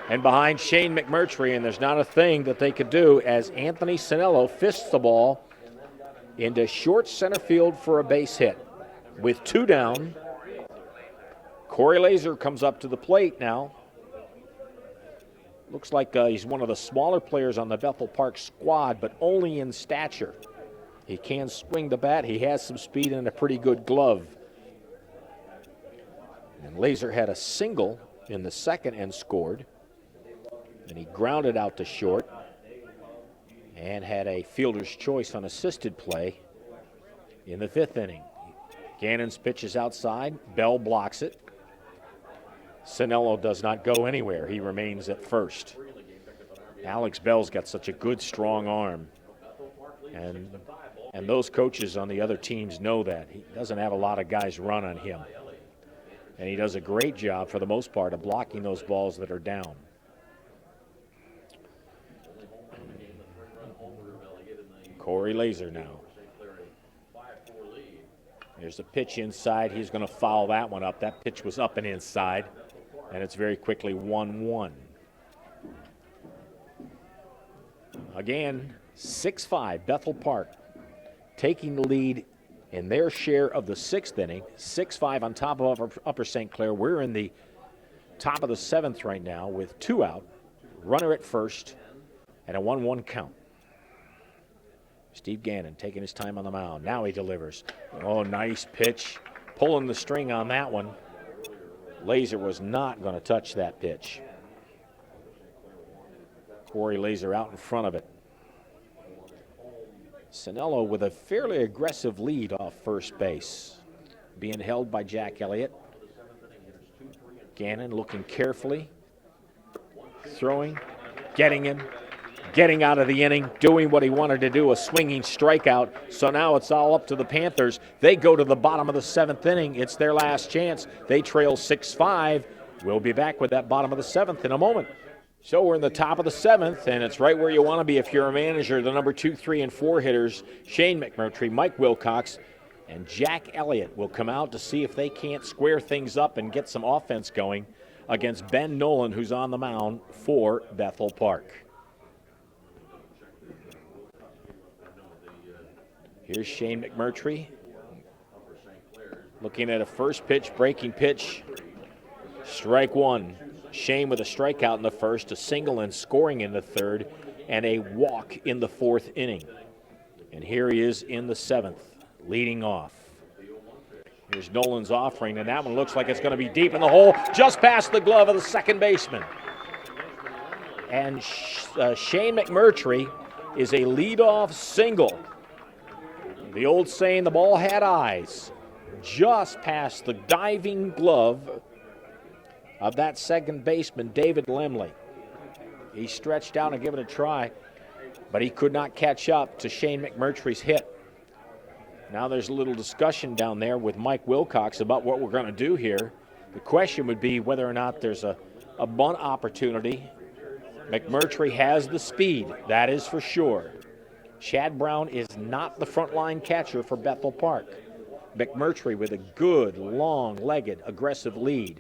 and behind Shane McMurtry, and there's not a thing that they could do as Anthony Sinello fists the ball into short center field for a base hit. With 2 down, Corey Laser comes up to the plate now. Looks like he's one of the smaller players on the Bethel Park squad, but only in stature. He can swing the bat. He has some speed and a pretty good glove. And Laser had a single in the second and scored. And he grounded out to short and had a fielder's choice on assisted play in the 5th inning. Gannon's pitch is outside. Bell blocks it. Sinello does not go anywhere. He remains at first. Alex Bell's got such a good, strong arm. And those coaches on the other teams know that. He doesn't have a lot of guys run on him. And he does a great job, for the most part, of blocking those balls that are down. Corey Laser now. There's a pitch inside. He's going to foul that one up. That pitch was up and inside, and it's very quickly 1-1. Again, 6-5, Bethel Park taking the lead in their share of the 6th inning. 6-5 on top of Upper St. Clair. We're in the top of the 7th right now with 2 out, runner at first, and a 1-1 count. Steve Gannon taking his time on the mound. Now he delivers. Oh, nice pitch. Pulling the string on that one. Laser was not going to touch that pitch. Corey Laser out in front of it. Sinello with a fairly aggressive lead off first base. Being held by Jack Elliott. Gannon looking carefully. Throwing. Getting him. Getting out of the inning, doing what he wanted to do, a swinging strikeout. So now it's all up to the Panthers. They go to the bottom of the 7th inning. It's their last chance. They trail 6-5. We'll be back with that bottom of the 7th in a moment. So we're in the top of the 7th, and it's right where you want to be if you're a manager. The number 2, 3, and 4 hitters, Shane McMurtry, Mike Wilcox, and Jack Elliott will come out to see if they can't square things up and get some offense going against Ben Nolan, who's on the mound for Bethel Park. Here's Shane McMurtry looking at a first pitch, breaking pitch. Strike 1. Shane with a strikeout in the first, a single and scoring in the 3rd, and a walk in the 4th inning. And here he is in the 7th, leading off. Here's Nolan's offering, and that one looks like it's going to be deep in the hole, just past the glove of the second baseman. And Shane McMurtry is a leadoff single. The old saying, the ball had eyes, just past the diving glove of that second baseman, David Lemley. He stretched out and gave it a try, but he could not catch up to Shane McMurtry's hit. Now there's a little discussion down there with Mike Wilcox about what we're going to do here. The question would be whether or not there's a bunt opportunity. McMurtry has the speed, that is for sure. Chad Brown is not the frontline catcher for Bethel Park. McMurtry with a good, long-legged, aggressive lead.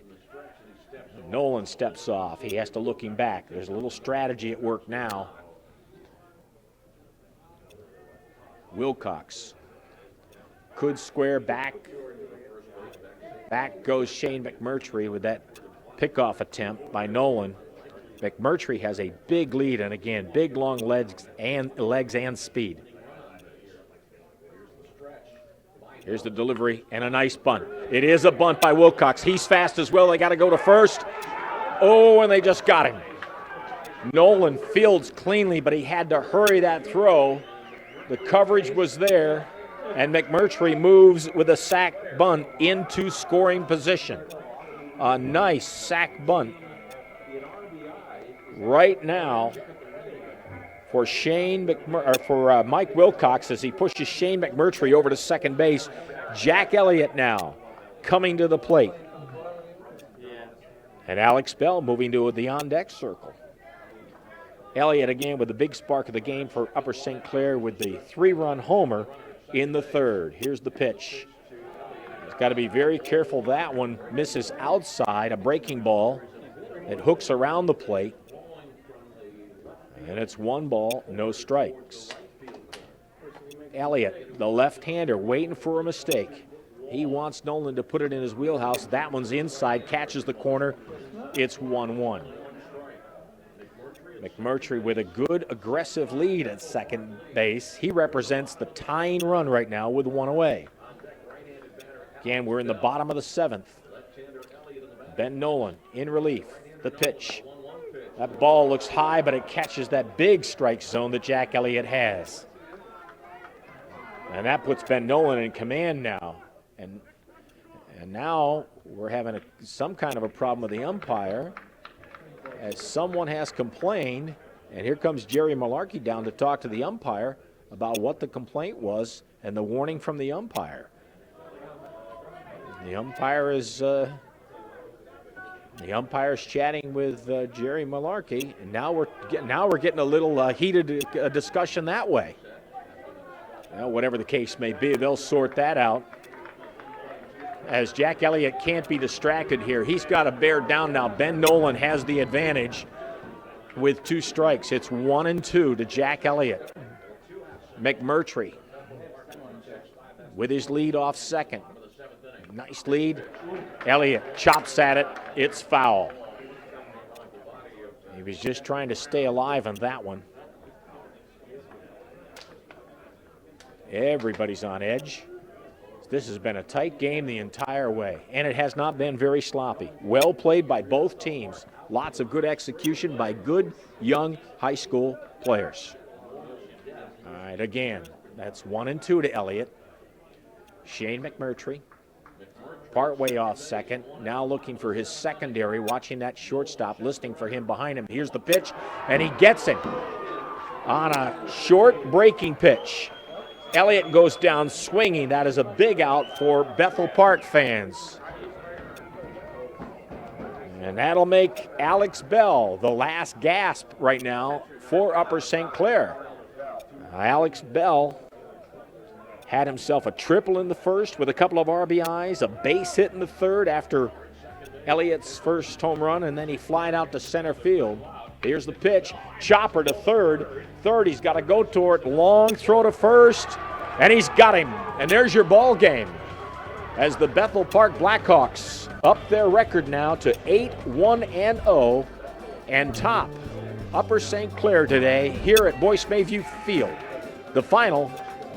Nolan steps off. He has to look him back. There's a little strategy at work now. Wilcox could square back. Back goes Shane McMurtry with that pickoff attempt by Nolan. McMurtry has a big lead, and again, big long legs and speed. Here's the delivery and a nice bunt. It is a bunt by Wilcox. He's fast as well. They got to go to first. Oh, and they just got him. Nolan fields cleanly, but he had to hurry that throw. The coverage was there, and McMurtry moves with a sack bunt into scoring position. A nice sack bunt right now for Mike Wilcox as he pushes Shane McMurtry over to second base. Jack Elliott now coming to the plate. And Alex Bell moving to the on-deck circle. Elliott again with the big spark of the game for Upper St. Clair with the 3-run homer in the 3rd. Here's the pitch. He's got to be very careful. That one misses outside, a breaking ball. It hooks around the plate. And it's 1 ball, no strikes. Elliott, the left-hander, waiting for a mistake. He wants Nolan to put it in his wheelhouse. That one's inside, catches the corner. It's 1-1. McMurtry with a good aggressive lead at second base. He represents the tying run right now with one away. Again, we're in the bottom of the seventh. Ben Nolan in relief. The pitch. That ball looks high, but it catches that big strike zone that Jack Elliott has. And that puts Ben Nolan in command now. And now we're having some kind of a problem with the umpire, as someone has complained, and here comes Jerry Malarkey down to talk to the umpire about what the complaint was and the warning from the umpire. The umpire's chatting with Jerry Malarkey, and now we're getting a little heated discussion that way. Well, whatever the case may be, they'll sort that out. As Jack Elliott can't be distracted here. He's got to bear down now. Ben Nolan has the advantage with 2 strikes. It's 1-2 to Jack Elliott. McMurtry with his lead off second. Nice lead. Elliott chops at it. It's foul. He was just trying to stay alive on that one. Everybody's on edge. This has been a tight game the entire way, and it has not been very sloppy. Well played by both teams. Lots of good execution by good, young high school players. All right, again, that's 1-2 to Elliott. Shane McMurtry, partway off second, now looking for his secondary, watching that shortstop, listening for him behind him. Here's the pitch, and he gets it on a short breaking pitch. Elliott goes down swinging. That is a big out for Bethel Park fans. And that'll make Alex Bell the last gasp right now for Upper St. Clair. Alex Bell had himself a triple in the first with a couple of RBIs, a base hit in the third after Elliott's first home run, and then he flied out to center field. Here's the pitch, chopper to third. He's got to go toward, long throw to first, and he's got him. And there's your ball game as the Bethel Park Blackhawks up their record now to 8-1-0 and top Upper St. Clair today here at Boyce Mayview Field. The final,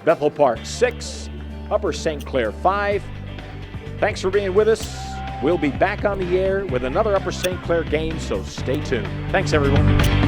Bethel Park 6, Upper St. Clair 5. Thanks for being with us. We'll be back on the air with another Upper St. Clair game, so stay tuned. Thanks, everyone.